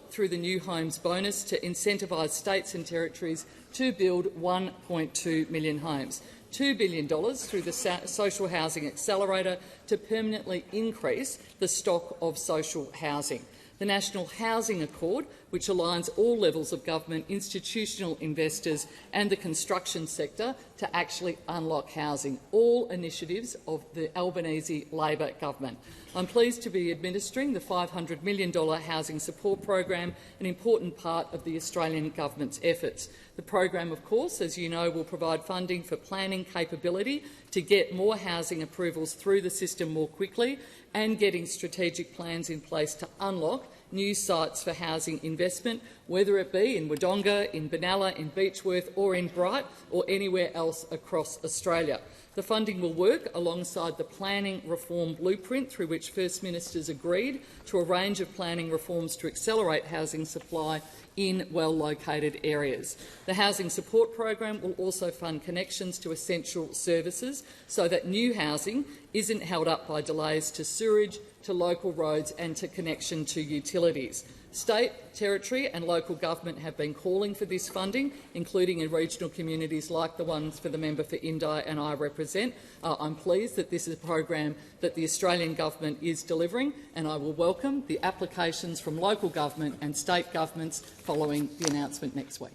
[SPEAKER 24] through the New Homes Bonus to incentivise states and territories to build 1.2 million homes, $2 billion through the Social Housing Accelerator to permanently increase the stock of social housing, the National Housing Accord, which aligns all levels of government, institutional investors and the construction sector to actually unlock housing, all initiatives of the Albanese Labor government. I'm pleased to be administering the $500 million housing support program, an important part of the Australian government's efforts. The program, of course, as you know, will provide funding for planning capability to get more housing approvals through the system more quickly and getting strategic plans in place to unlock new sites for housing investment, whether it be in Wodonga, in Benalla, in Beechworth or in Bright or anywhere else across Australia. The funding will work alongside the planning reform blueprint through which First Ministers agreed to a range of planning reforms to accelerate housing supply in well-located areas. The housing support program will also fund connections to essential services so that new housing isn't held up by delays to sewerage, to local roads and to connection to utilities. State, territory and local government have been calling for this funding, including in regional communities like the ones for the member for Indi and I represent. I'm pleased that this is a program that the Australian government is delivering, and I will welcome the applications from local government and state governments following the announcement next week.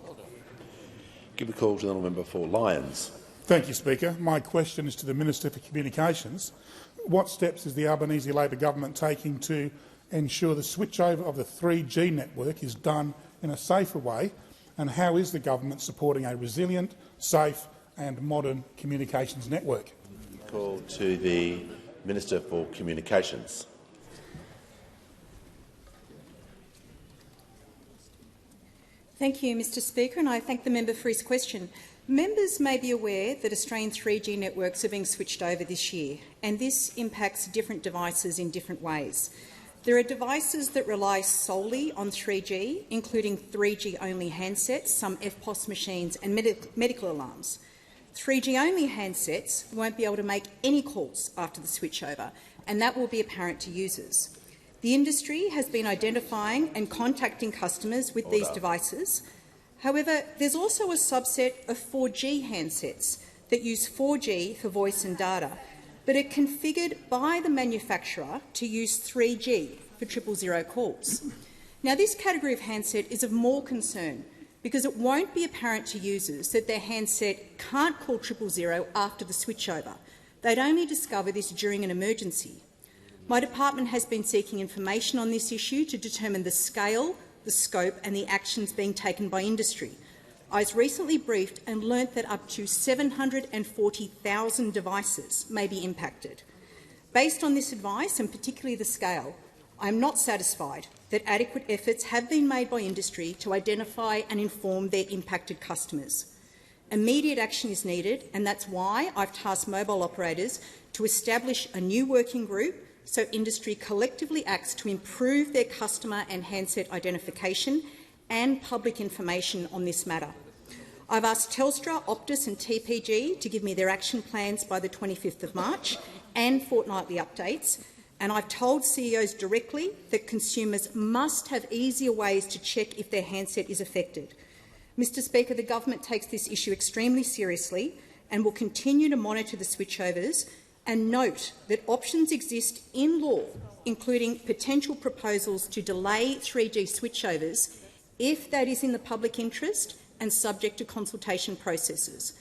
[SPEAKER 1] Give a call to the honourable member for Lyons.
[SPEAKER 5] Thank you, Speaker. My question is to the Minister for Communications. What steps is the Albanese Labor government taking to ensure the switchover of the 3G network is done in a safer way, and how is the government supporting a resilient, safe and modern communications network?
[SPEAKER 1] Call to the Minister for Communications.
[SPEAKER 20] Thank you, Mr Speaker, and I thank the member for his question. Members may be aware that Australian 3G networks are being switched over this year, and this impacts different devices in different ways. There are devices that rely solely on 3G, including 3G-only handsets, some FPOS machines and medical alarms. 3G-only handsets won't be able to make any calls after the switchover, and that will be apparent to users. The industry has been identifying and contacting customers with these devices. However, there's also a subset of 4G handsets that use 4G for voice and data, but are configured by the manufacturer to use 3G for 000 calls. Now, this category of handset is of more concern because it won't be apparent to users that their handset can't call 000 after the switchover. They'd only discover this during an emergency. My department has been seeking information on this issue to determine the scale, the scope and the actions being taken by industry. I was recently briefed and learnt that up to 740,000 devices may be impacted. Based on this advice, and particularly the scale, I am not satisfied that adequate efforts have been made by industry to identify and inform their impacted customers. Immediate action is needed, and that's why I've tasked mobile operators to establish a new working group so industry collectively acts to improve their customer and handset identification and public information on this matter. I've asked Telstra, Optus and TPG to give me their action plans by the 25th of March and fortnightly updates, and I've told CEOs directly that consumers must have easier ways to check if their handset is affected. Mr Speaker, the government takes this issue extremely seriously and will continue to monitor the switchovers and note that options exist in law, including potential proposals to delay 3G switchovers if that is in the public interest and subject to consultation processes.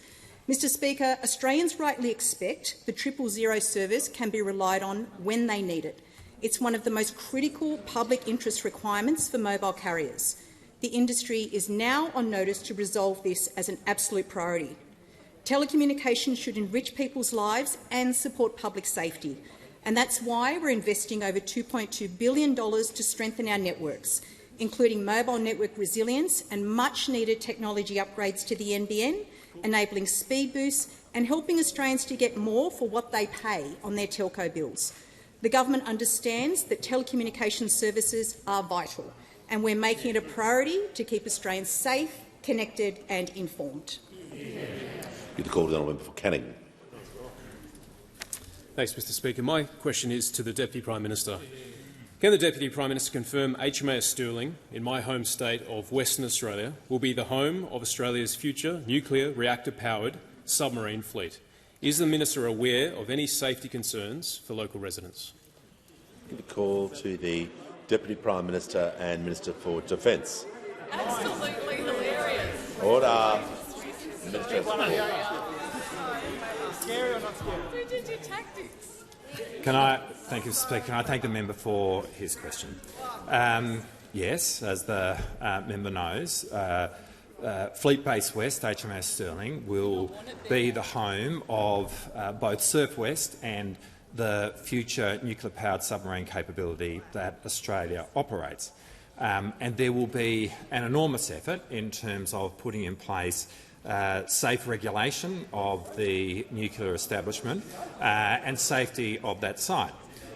[SPEAKER 20] Mr Speaker, Australians rightly expect the 000 service can be relied on when they need it. It's one of the most critical public interest requirements for mobile carriers. the industry is now on notice to resolve this as an absolute priority. Telecommunications should enrich people's lives and support public safety, and that's why we're investing over $2.2 billion to strengthen our networks, including mobile network resilience and much-needed technology upgrades to the NBN, enabling speed boosts and helping Australians to get more for what they pay on their telco bills. The government understands that telecommunications services are vital, and we're making it a priority to keep Australians safe, connected and informed.
[SPEAKER 1] You call the honourable member for Canning.
[SPEAKER 21] Thanks, Mr Speaker. My question is to the Deputy Prime Minister. Can the Deputy Prime Minister confirm HMAS Stirling, in my home state of Western Australia, will be the home of Australia's future nuclear reactor-powered submarine fleet? Is the Minister aware of any safety concerns for local residents?
[SPEAKER 1] Give a call to the Deputy Prime Minister and Minister for Defence.
[SPEAKER 6] Absolutely hilarious.
[SPEAKER 1] Order. Minister.
[SPEAKER 6] Scary or not scary? Who did your tactics?
[SPEAKER 22] Thank you, Speaker. Can I thank the member for his question? Yes, as the member knows, Fleet Base West, HMAS Stirling, will be the home of both Surf West and the future nuclear-powered submarine capability that Australia operates. And there will be an enormous effort in terms of putting in place safe regulation of the nuclear establishment and safety of that site.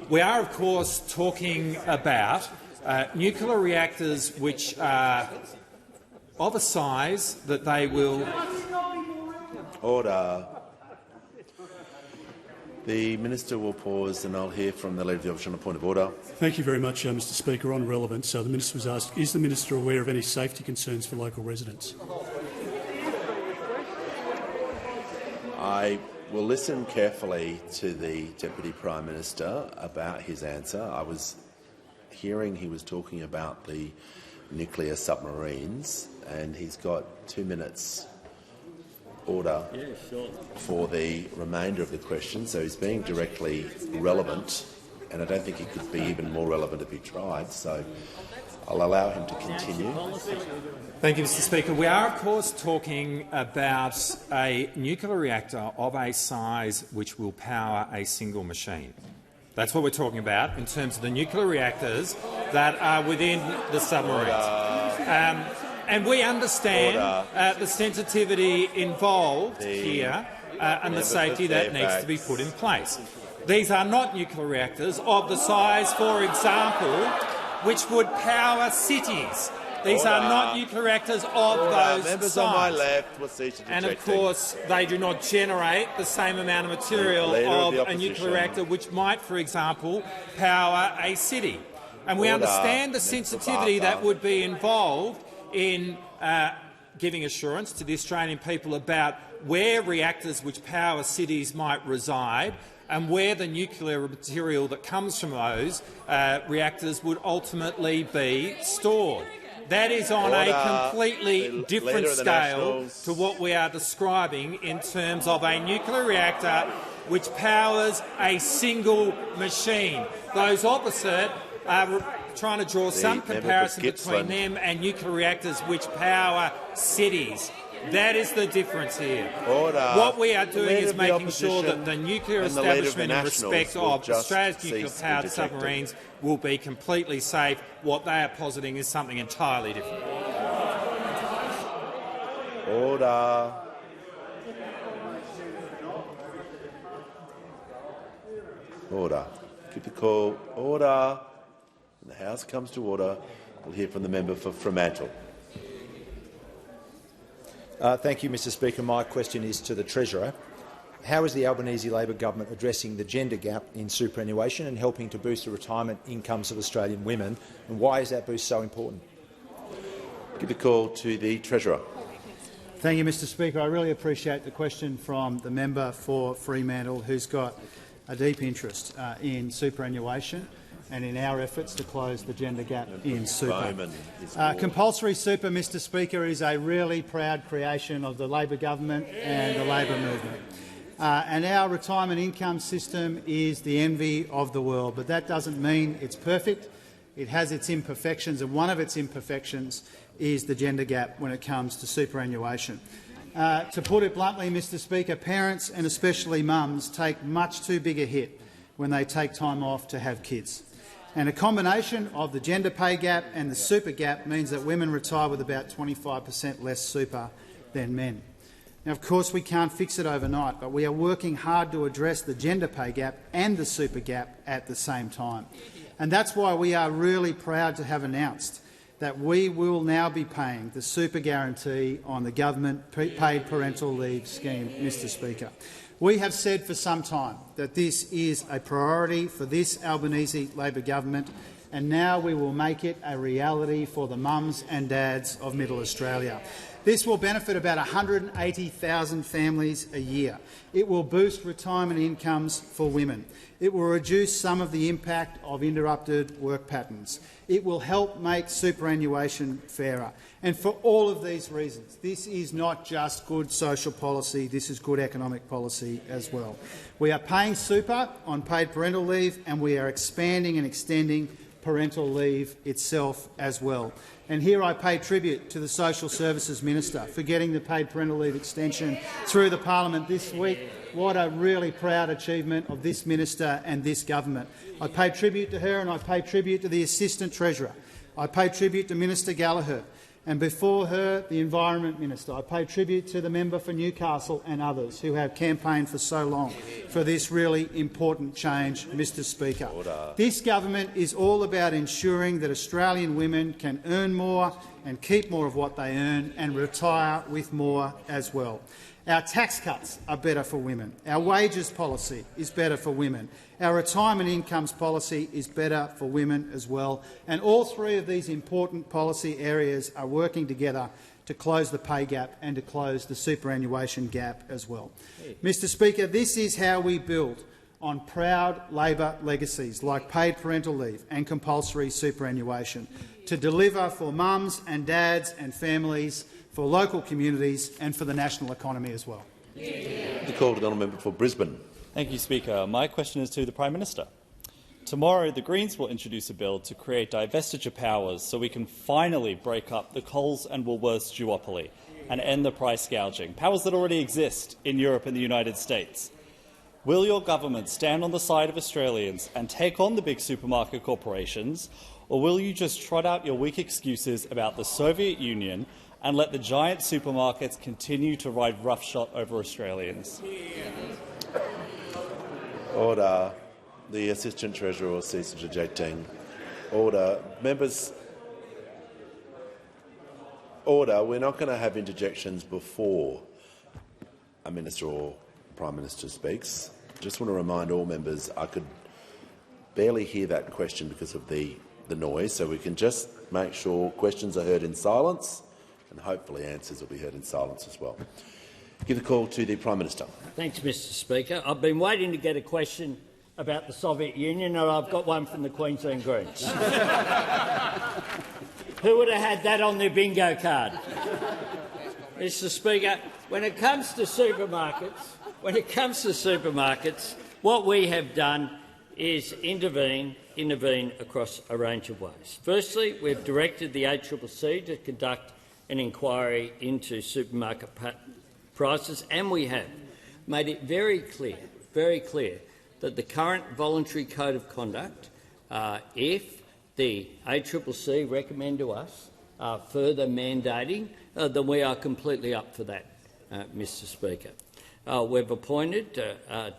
[SPEAKER 22] We are, of course, talking about nuclear reactors which are of a size that they will—
[SPEAKER 1] Order. The Minister will pause and I'll hear from the Leader of the Opposition on a point of order.
[SPEAKER 7] Thank you very much, Mr Speaker. On relevance, the Minister was asked, is the Minister aware of any safety concerns for local residents?
[SPEAKER 1] I will listen carefully to the Deputy Prime Minister about his answer. I was hearing he was talking about the nuclear submarines, and he's got 2 minutes order for the remainder of the question, so he's being directly relevant, and I don't think he could be even more relevant if he tried, so I'll allow him to continue.
[SPEAKER 22] Thank you, Mr Speaker. We are, of course, talking about a nuclear reactor of a size which will power a single machine. That's what we're talking about in terms of the nuclear reactors that are within the submarines. And we understand the sensitivity involved here and the safety that needs to be put in place. These are not nuclear reactors of the size, for example, which would power cities. These are not nuclear reactors of those
[SPEAKER 1] Members
[SPEAKER 22] size.
[SPEAKER 1] on my left will cease to
[SPEAKER 22] And of course, they do not generate the same amount of material of a nuclear reactor which might, for example, power a city. And we understand the sensitivity that would be involved in giving assurance to the Australian people about where reactors which power cities might reside and where the nuclear material that comes from those reactors would ultimately be stored. That is on a completely different scale to what we are describing in terms of a nuclear reactor which powers a single machine. Those opposite are trying to draw some comparison between them and nuclear reactors which power cities. That is the difference here. What we are doing is making sure that the nuclear establishment in respect of Australia's nuclear-powered submarines will be completely safe. What they are positing is something entirely different.
[SPEAKER 1] Order. Order. Keep the call. Order. When the House comes to order, we'll hear from the member for Fremantle.
[SPEAKER 8] Thank you, Mr Speaker. My question is to the Treasurer. How is the Albanese Labor government addressing the gender gap in superannuation and helping to boost the retirement incomes of Australian women, and why is that boost so important?
[SPEAKER 1] Give the call to the Treasurer.
[SPEAKER 15] Thank you, Mr Speaker. I really appreciate the question from the member for Fremantle, who's got a deep interest in superannuation and in our efforts to close the gender gap in super. Compulsory super, Mr Speaker, is a really proud creation of the Labor government and the Labor movement. And our retirement income system is the envy of the world, but that doesn't mean it's perfect. It has its imperfections, and one of its imperfections is the gender gap when it comes to superannuation. To put it bluntly, Mr Speaker, parents and especially mums take much too big a hit when they take time off to have kids. And a combination of the gender pay gap and the super gap means that women retire with about 25% less super than men. Now, of course, we can't fix it overnight, but we are working hard to address the gender pay gap and the super gap at the same time. And that's why we are really proud to have announced that we will now be paying the super guarantee on the government paid parental leave scheme, Mr Speaker. We have said for some time that this is a priority for this Albanese Labor government, and now we will make it a reality for the mums and dads of Middle Australia. This will benefit about 180,000 families a year. It will boost retirement incomes for women. It will reduce some of the impact of interrupted work patterns. It will help make superannuation fairer. And for all of these reasons, this is not just good social policy, this is good economic policy as well. We are paying super on paid parental leave, and we are expanding and extending parental leave itself as well. And here I pay tribute to the Social Services Minister for getting the paid parental leave extension through the parliament this week. What a really proud achievement of this minister and this government. I pay tribute to her, and I pay tribute to the Assistant Treasurer. I pay tribute to Minister Gallagher, and before her, the Environment Minister. I pay tribute to the member for Newcastle and others who have campaigned for so long for this really important change, Mr Speaker. This government is all about ensuring that Australian women can earn more and keep more of what they earn and retire with more as well. Our tax cuts are better for women. Our wages policy is better for women. Our retirement incomes policy is better for women as well. And all three of these important policy areas are working together to close the pay gap and to close the superannuation gap as well. Mr Speaker, this is how we build on proud Labor legacies like paid parental leave and compulsory superannuation to deliver for mums and dads and families, for local communities and for the national economy as well.
[SPEAKER 1] The call to the honourable member for Brisbane.
[SPEAKER 9] Thank you, Speaker. My question is to the Prime Minister. Tomorrow, the Greens will introduce a bill to create divestiture powers so we can finally break up the Coles and Woolworths duopoly and end the price gouging, powers that already exist in Europe and the United States. Will your government stand on the side of Australians and take on the big supermarket corporations, or will you just trot out your weak excuses about the Soviet Union and let the giant supermarkets continue to ride roughshod over Australians?
[SPEAKER 1] Order. The Assistant Treasurer will cease interjecting. Order. Members, order. We're not going to have interjections before a Minister or Prime Minister speaks. Just want to remind all members I could barely hear that question because of the noise, so we can just make sure questions are heard in silence, and hopefully answers will be heard in silence as well. Give the call to the Prime Minister.
[SPEAKER 3] Thanks, Mr Speaker. I've been waiting to get a question about the Soviet Union, and I've got one from the Queensland Greens. Who would have had that on their bingo card? Mr Speaker, when it comes to supermarkets, what we have done is intervene across a range of ways. Firstly, we've directed the ACCC to conduct an inquiry into supermarket prices, and we have made it very clear that the current voluntary code of conduct, if the ACCC recommend to us further mandating, then we are completely up for that, Mr Speaker. We've appointed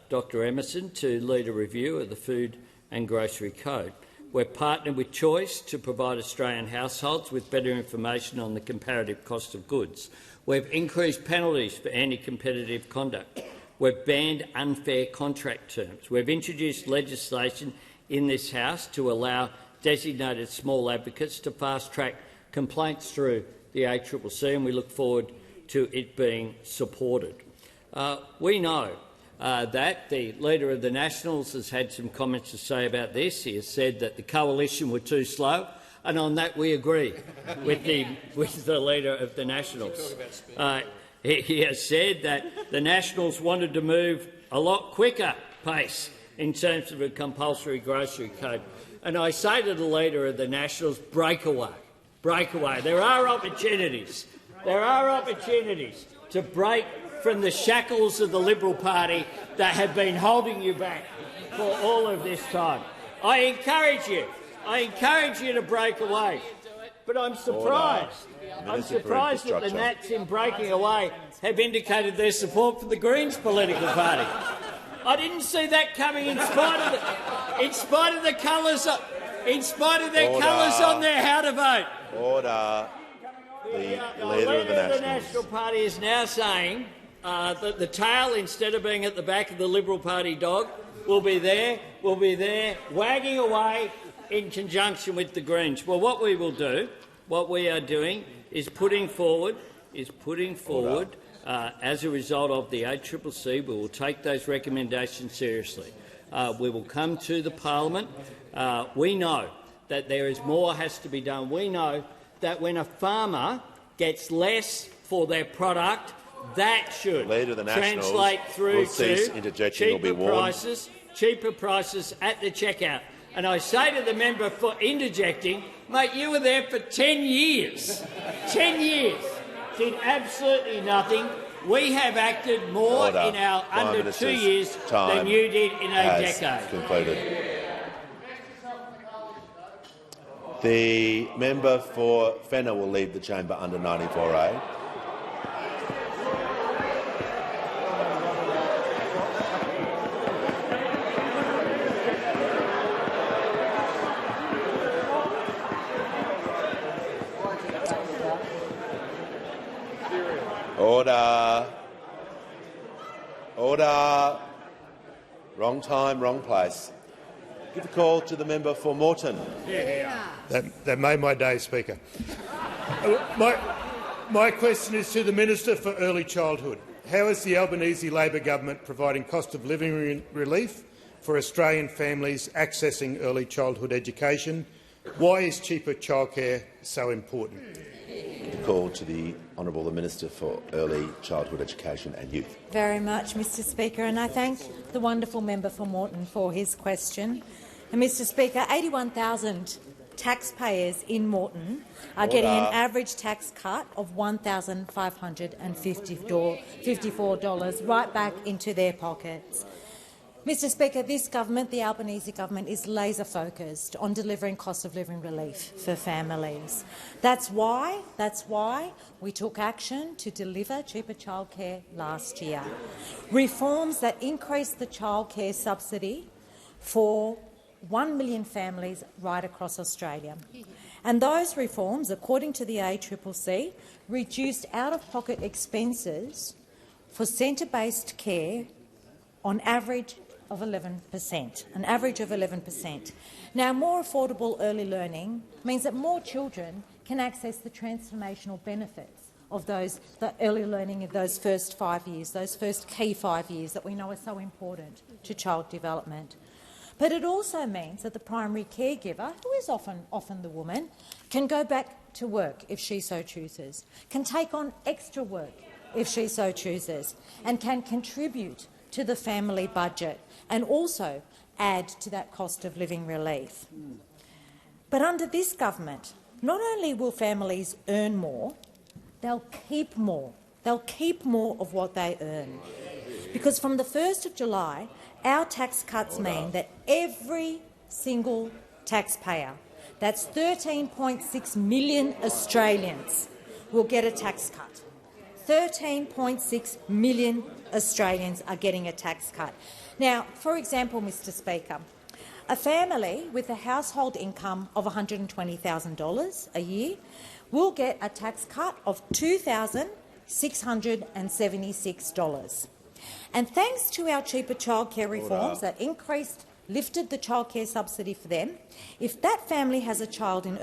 [SPEAKER 3] Dr Emerson to lead a review of the Food and Grocery Code. We've partnered with Choice to provide Australian households with better information on the comparative cost of goods. We've increased penalties for anti-competitive conduct. We've banned unfair contract terms. We've introduced legislation in this House to allow designated small advocates to fast-track complaints through the ACCC, and we look forward to it being supported. We know that the Leader of the Nationals has had some comments to say about this. He has said that the coalition were too slow, and on that we agree with the Leader of the Nationals. He has said that the Nationals wanted to move a lot quicker pace in terms of a compulsory grocery code. And I say to the Leader of the Nationals, break away. Break away. There are opportunities. There are opportunities to break from the shackles of the Liberal Party that have been holding you back for all of this time. I encourage you to break away. But I'm surprised. I'm surprised that the Nats, in breaking away, have indicated their support for the Greens political party. I didn't see that coming in spite of the colours on their how to vote.
[SPEAKER 1] Order. The Leader of the
[SPEAKER 3] National Party is now saying that the tail, instead of being at the back of the Liberal Party dog, will be there, wagging away in conjunction with the Greens. Well, what we will do, what we are doing, is putting forward, as a result of the ACCC, we will take those recommendations seriously. We will come to the parliament. We know that there is more has to be done. We know that when a farmer gets less for their product, that should translate through to cheaper prices at the checkout. And I say to the member for interjecting, mate, you were there for 10 years. 10 years. Did absolutely nothing. We have acted more in our under 2 years than you did in a decade.
[SPEAKER 1] Concluded. The member for Fenner will leave the chamber under 94A. Order. Order. Wrong time, wrong place. Give a call to the member for Moreton.
[SPEAKER 10] That made my day, Speaker. My question is to the Minister for Early Childhood. How is the Albanese Labor government providing cost of living relief for Australian families accessing early childhood education? Why is cheaper childcare so important?
[SPEAKER 1] Call to the Honourable Minister for Early Childhood Education and Youth.
[SPEAKER 11] Very much, Mr Speaker, and I thank the wonderful member for Moreton for his question. And Mr Speaker, 81,000 taxpayers in Moreton are getting an average tax cut of $1,554 right back into their pockets. Mr Speaker, this government, the Albanese government, is laser-focused on delivering cost of living relief for families. That's why we took action to deliver cheaper childcare last year. Reforms that increased the childcare subsidy for 1 million families right across Australia. And those reforms, according to the ACCC, reduced out-of-pocket expenses for centre-based care on average of 11%, an average of 11%. Now, more affordable early learning means that more children can access the transformational benefits of the early learning of those first 5 years, those first key 5 years that we know are so important to child development. But it also means that the primary caregiver, who is often the woman, can go back to work if she so chooses, can take on extra work if she so chooses, and can contribute to the family budget and also add to that cost of living relief. But under this government, not only will families earn more, they'll keep more. They'll keep more of what they earn. Because from the 1st of July, our tax cuts mean that every single taxpayer, that's 13.6 million Australians, will get a tax cut. 13.6 million Australians are getting a tax cut. Now, for example, Mr Speaker, a family with a household income of $120,000 a year will get a tax cut of $2,676. And thanks to our cheaper childcare reforms that lifted the childcare subsidy for them, if that family has a child in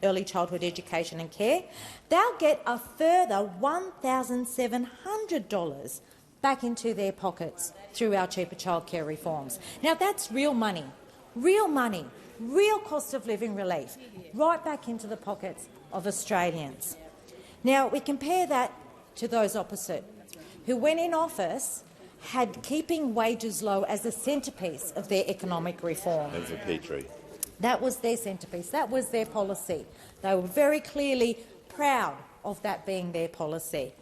[SPEAKER 11] early childhood education and care, they'll get a further $1,700 back into their pockets through our cheaper childcare reforms. Now, that's real money, real cost of living relief, right back into the pockets of Australians. Now, we compare that to those opposite, who, when in office, had keeping wages low as the centrepiece of their economic reform. That was their centrepiece. That was their policy. They were very clearly proud of that being their policy.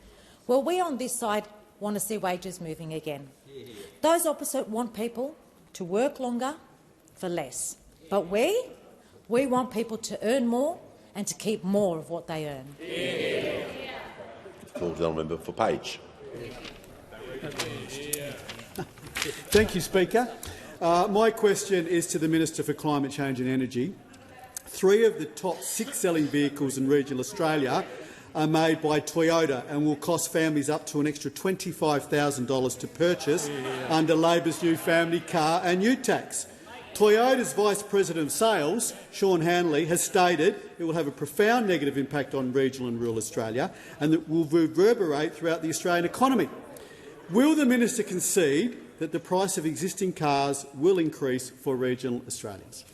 [SPEAKER 11] Well, we on this side want to see wages moving again. Those opposite want people to work longer for less. But we want people to earn more and to keep more of what they earn.
[SPEAKER 1] Call the honourable member for Page.
[SPEAKER 12] Thank you, Speaker. My question is to the Minister for Climate Change and Energy. 3 of the top 6 selling vehicles in regional Australia are made by Toyota and will cost families up to an extra $25,000 to purchase under Labor's new family car and ute tax. Toyota's Vice President of Sales, Sean Hanley, has stated it will have a profound negative impact on regional and rural Australia and that will reverberate throughout the Australian economy. Will the minister concede that the price of existing cars will increase for regional Australians?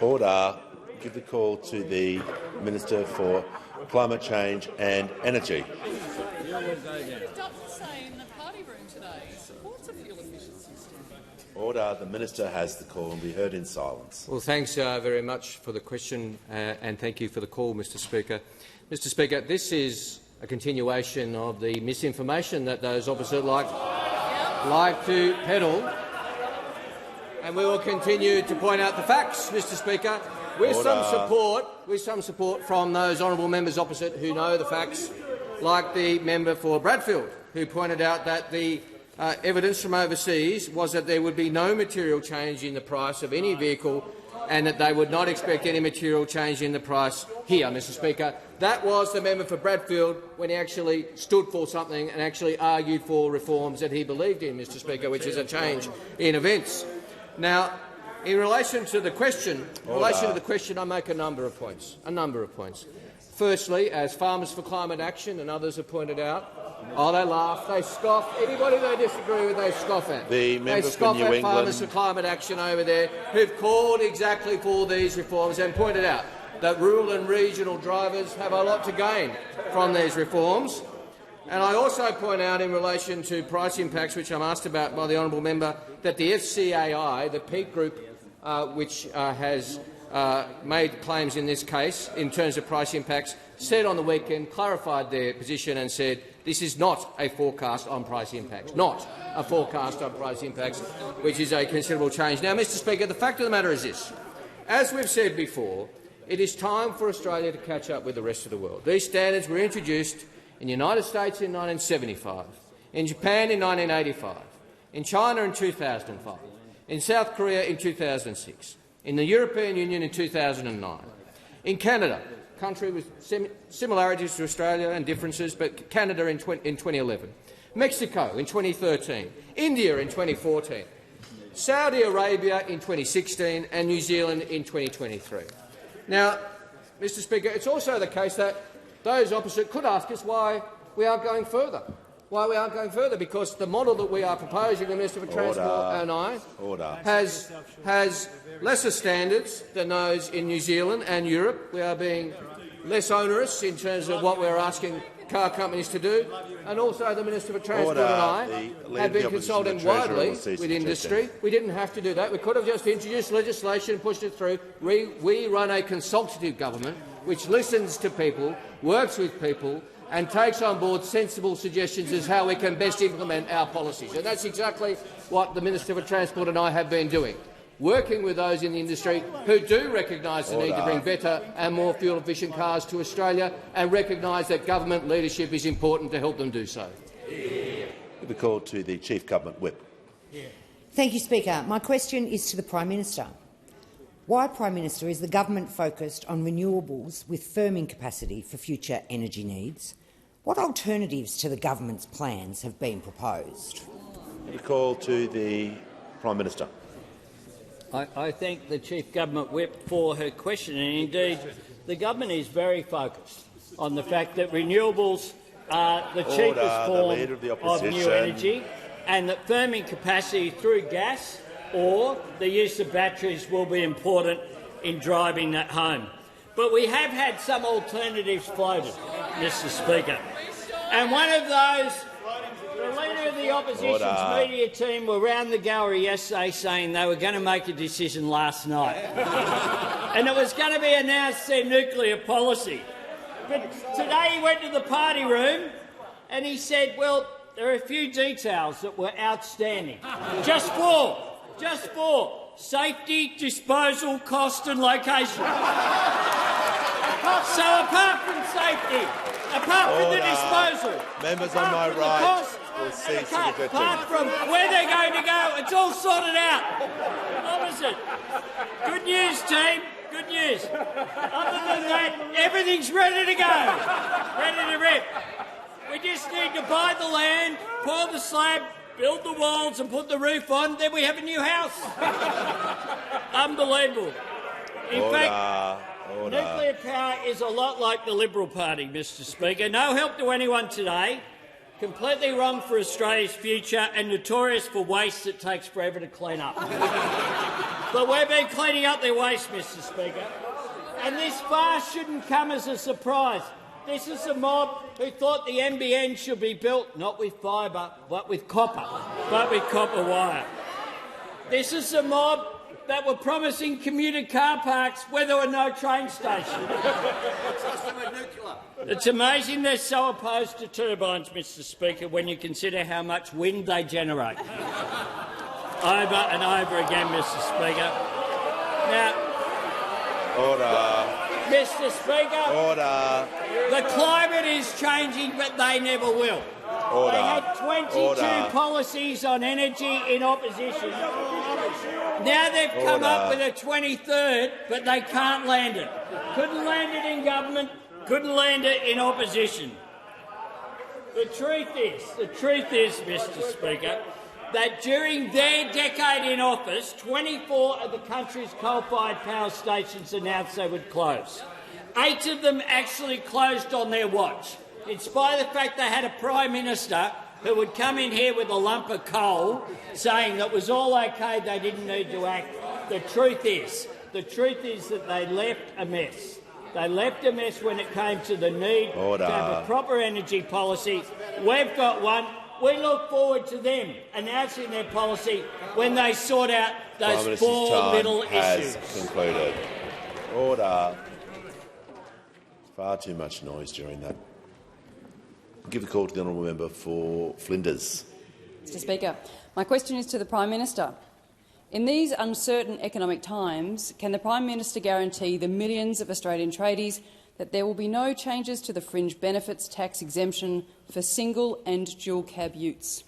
[SPEAKER 1] Order. Give the call to the Minister for Climate Change and Energy. Order. The Minister has the call and be heard in silence.
[SPEAKER 13] Well, thanks very much for the question and thank you for the call, Mr Speaker. Mr Speaker, this is a continuation of the misinformation that those opposite like to peddle, and we will continue to point out the facts, Mr Speaker, with some support from those honourable members opposite who know the facts, like the member for Bradfield, who pointed out that the evidence from overseas was that there would be no material change in the price of any vehicle and that they would not expect any material change in the price here, Mr Speaker. That was the member for Bradfield when he actually stood for something and actually argued for reforms that he believed in, Mr Speaker, which is a change in events. Now, in relation to the question, I make a number of points. Firstly, as Farmers for Climate Action and others have pointed out, they laugh, they scoff. Anybody they disagree with, they scoff at.
[SPEAKER 1] The member
[SPEAKER 13] they scoff
[SPEAKER 1] for New
[SPEAKER 13] at
[SPEAKER 1] England.
[SPEAKER 13] Farmers for Climate Action over there, who've called exactly for these reforms and pointed out that rural and regional drivers have a lot to gain from these reforms. And I also point out in relation to price impacts, which I'm asked about by the honourable member, that the FCAI, the peak group which has made claims in this case in terms of price impacts, said on the weekend, clarified their position and said this is not a forecast on price impacts, which is a considerable change. Now, Mr Speaker, the fact of the matter is this. As we've said before, it is time for Australia to catch up with the rest of the world. These standards were introduced in the United States in 1975, in Japan in 1985, in China in 2005, in South Korea in 2006, in the European Union in 2009, in Canada, a country with similarities to Australia and differences, but Canada in 2011, Mexico in 2013, India in 2014, Saudi Arabia in 2016 and New Zealand in 2023. Now, Mr Speaker, it's also the case that those opposite could ask us why we aren't going further. Because the model that we are proposing, the Minister for Transport and I, has lesser standards than those in New Zealand and Europe. We are being less onerous in terms of what we're asking car companies to do, and also the Minister for Transport and I have been consulting widely with industry. We didn't have to do that. We could have just introduced legislation and pushed it through. We run a consultative government which listens to people, works with people and takes on board sensible suggestions as how we can best implement our policies. And that's exactly what the Minister for Transport and I have been doing, working with those in the industry who do recognise the need to bring better and more fuel-efficient cars to Australia and recognise that government leadership is important to help them do so.
[SPEAKER 1] The call to the Chief Government Whip.
[SPEAKER 14] Thank you, Speaker. My question is to the Prime Minister. Why, Prime Minister, is the government focused on renewables with firming capacity for future energy needs? What alternatives to the government's plans have been proposed?
[SPEAKER 1] The call to the Prime Minister.
[SPEAKER 3] I thank the Chief Government Whip for her question, and indeed the government is very focused on the fact that renewables are the cheapest form of new energy and that firming capacity through gas or the use of batteries will be important in driving that home. But we have had some alternatives floated, Mr Speaker, and one of those The Leader of the Opposition's media team were round the gallery yesterday saying they were going to make a decision last night. And it was going to be announced their nuclear policy. But today he went to the party room and he said, well, there are a few details that were outstanding. Just four. Safety, disposal, cost and location. So apart from safety, apart from the disposal,
[SPEAKER 1] members on my right will cease interjecting.
[SPEAKER 3] apart from where they're going to go, it's all sorted out. Opposite. Good news, team. Good news. Other than that, everything's ready to go. Ready to rip. We just need to buy the land, pour the slab, build the walls and put the roof on, then we have a new house. Unbelievable. In fact, nuclear power is a lot like the Liberal Party, Mr Speaker. No help to anyone today, completely wrong for Australia's future and notorious for waste that takes forever to clean up. But we've been cleaning up their waste, Mr Speaker. And this farce shouldn't come as a surprise. This is a mob who thought the NBN should be built not with fibre but with copper wire. This is a mob that were promising commuter car parks where there were no train stations. It's amazing they're so opposed to turbines, Mr Speaker, when you consider how much wind they generate. Over and over again, Mr Speaker. Now, Mr Speaker, the climate is changing, but they never will. They had 22 policies on energy in opposition. Now they've come up with a 23rd, but they can't land it. Couldn't land it in government, couldn't land it in opposition. The truth is, Mr Speaker, that during their decade in office, 24 of the country's coal-fired power stations announced they would close. 8 of them actually closed on their watch, in spite of the fact they had a Prime Minister who would come in here with a lump of coal saying that it was all OK, they didn't need to act. The truth is that they left a mess. They left a mess when it came to the need to have a proper energy policy. We've got one. We look forward to them announcing their policy when they sort out those 4 little issues.
[SPEAKER 1] Concluded. Order. Far too much noise during that. I'll give the call to the honourable member for Flinders.
[SPEAKER 16] Mr Speaker, my question is to the Prime Minister. In these uncertain economic times, can the Prime Minister guarantee the millions of Australian tradies that there will be no changes to the fringe benefits tax exemption for single and dual cab utes?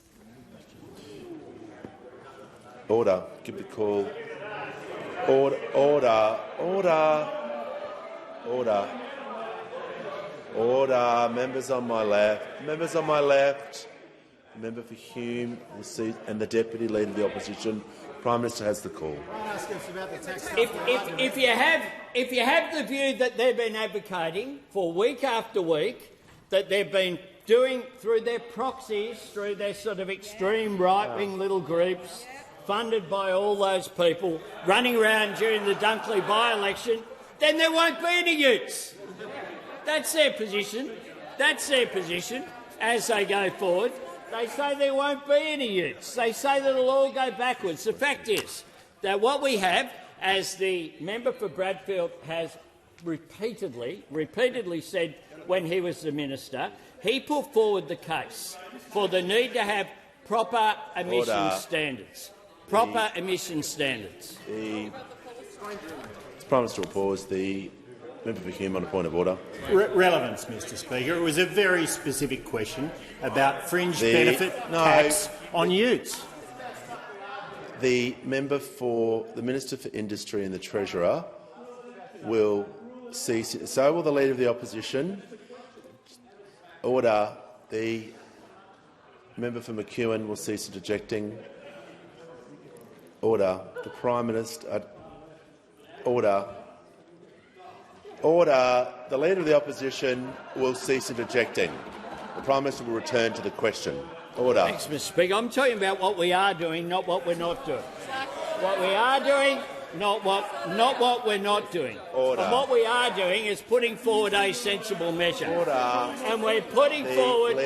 [SPEAKER 1] Order. Give the call. Order. Members on my left. The member for Hume will see, and the Deputy Leader of the Opposition. Prime Minister has the call.
[SPEAKER 3] If you have the view that they've been advocating for week after week, that they've been doing through their proxies, through their sort of extreme right-wing little groups, funded by all those people running around during the Dunkley by-election, then there won't be any utes. That's their position. As they go forward. They say there won't be any utes. They say that it'll all go backwards. The fact is that what we have, as the member for Bradfield has repeatedly said when he was the minister, he put forward the case for the need to have proper emission standards. The
[SPEAKER 1] Prime Minister will pause. The member for Hume on a point of order.
[SPEAKER 17] Relevance, Mr Speaker. It was a very specific question about fringe benefit tax on utes.
[SPEAKER 1] The member for the Minister for Industry and the Treasurer will cease. So will the Leader of the Opposition. Order. The member for McEwen will cease interjecting. Order. The Prime Minister. Order. The Leader of the Opposition will cease interjecting. The Prime Minister will return to the question. Order. Thanks,
[SPEAKER 3] Mr Speaker. I'm talking about what we are doing, not what we're not doing. What we are doing not what we're not doing.
[SPEAKER 1] Order.
[SPEAKER 3] And what we are doing is putting forward a sensible measure.
[SPEAKER 1] Order.
[SPEAKER 3] And we're putting forward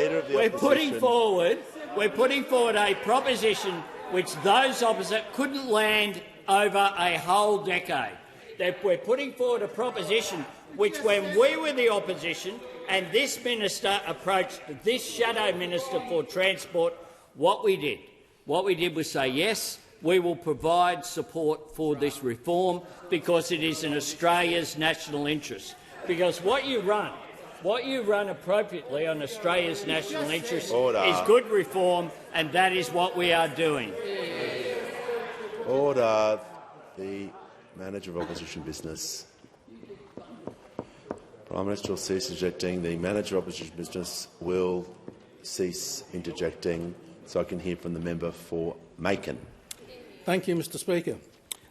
[SPEAKER 3] a proposition which those opposite couldn't land over a whole decade. We're putting forward a proposition which, when we were the opposition and this minister approached this shadow minister for transport, what we did was say, yes, we will provide support for this reform because it is in Australia's national interest. Because what you run appropriately on Australia's national interest is good reform, and that is what we are doing.
[SPEAKER 1] Order. The Manager of Opposition Business. Prime Minister will cease interjecting. The Manager of Opposition Business will cease interjecting, so I can hear from the member for Macon.
[SPEAKER 2] Thank you, Mr Speaker.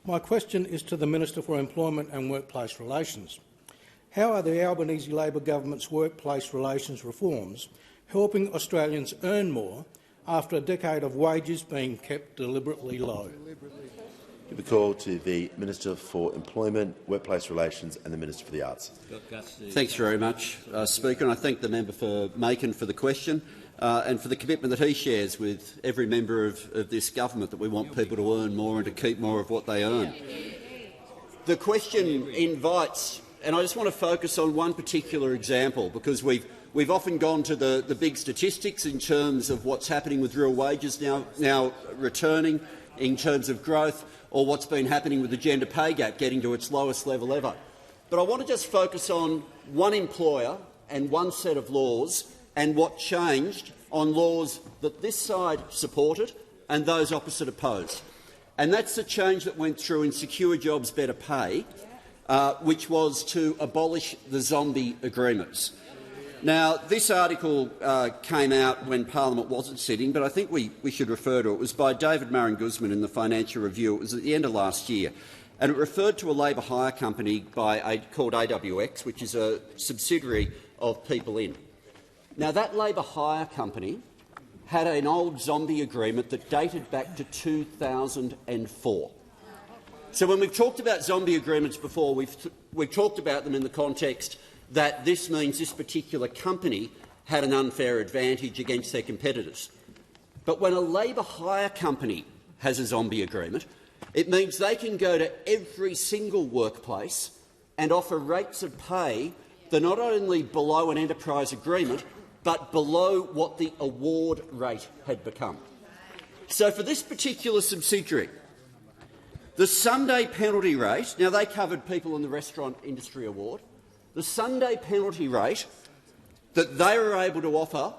[SPEAKER 2] My question is to the Minister for Employment and Workplace Relations. How are the Albanese Labor government's workplace relations reforms helping Australians earn more after a decade of wages being kept deliberately low?
[SPEAKER 1] Give a call to the Minister for Employment, Workplace Relations and the Minister for the Arts.
[SPEAKER 4] Thanks very much, Speaker, and I thank the member for Macon for the question and for the commitment that he shares with every member of this government that we want people to earn more and to keep more of what they earn. The question invites, and I just want to focus on one particular example, because we've often gone to the big statistics in terms of what's happening with real wages now returning, in terms of growth, or what's been happening with the gender pay gap getting to its lowest level ever. But I want to just focus on one employer and one set of laws and what changed on laws that this side supported and those opposite opposed. And that's the change that went through in Secure Jobs Better Pay, which was to abolish the zombie agreements. Now, this article came out when Parliament wasn't sitting, but I think we should refer to it. It was by David Murray Guzman in the Financial Review. It was at the end of last year, and it referred to a labour hire company called AWX, which is a subsidiary of People In. Now, that labour hire company had an old zombie agreement that dated back to 2004. So when we've talked about zombie agreements before, we've talked about them in the context that this means this particular company had an unfair advantage against their competitors. But when a labour hire company has a zombie agreement, it means they can go to every single workplace and offer rates of pay that are not only below an enterprise agreement, but below what the award rate had become. So for this particular subsidiary, the Sunday penalty rate— now they covered people in the restaurant industry award— the Sunday penalty rate that they were able to offer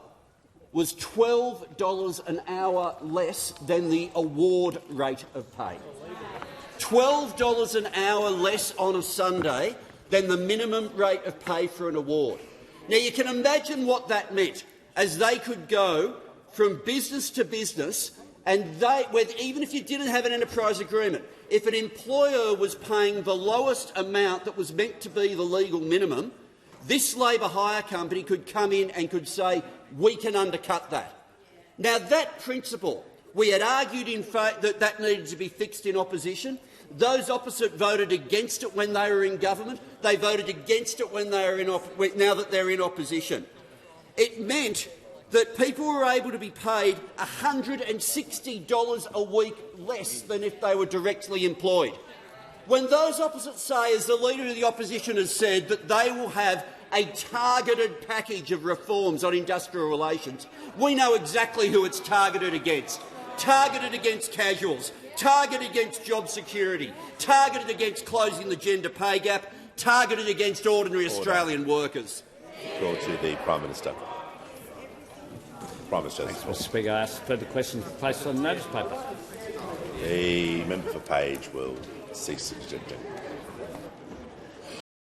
[SPEAKER 4] was $12 an hour less than the award rate of pay. $12 an hour less on a Sunday than the minimum rate of pay for an award. Now, you can imagine what that meant, as they could go from business to business, and even if you didn't have an enterprise agreement, if an employer was paying the lowest amount that was meant to be the legal minimum, this labour hire company could come in and could say, we can undercut that. Now, that principle, we had argued in that needed to be fixed in opposition. Those opposite voted against it when they were in government. They voted against it when they are now that they're in opposition. It meant that people were able to be paid $160 a week less than if they were directly employed. When those opposites say, as the Leader of the Opposition has said, that they will have a targeted package of reforms on industrial relations, we know exactly who it's targeted against. Targeted against casuals, targeted against job security, targeted against closing the gender pay gap, targeted against ordinary Australian workers.
[SPEAKER 1] Call to the Prime Minister.
[SPEAKER 3] Thanks, Mr Speaker. I ask further questions placed on the notice paper.
[SPEAKER 1] The member for Page will cease interjecting.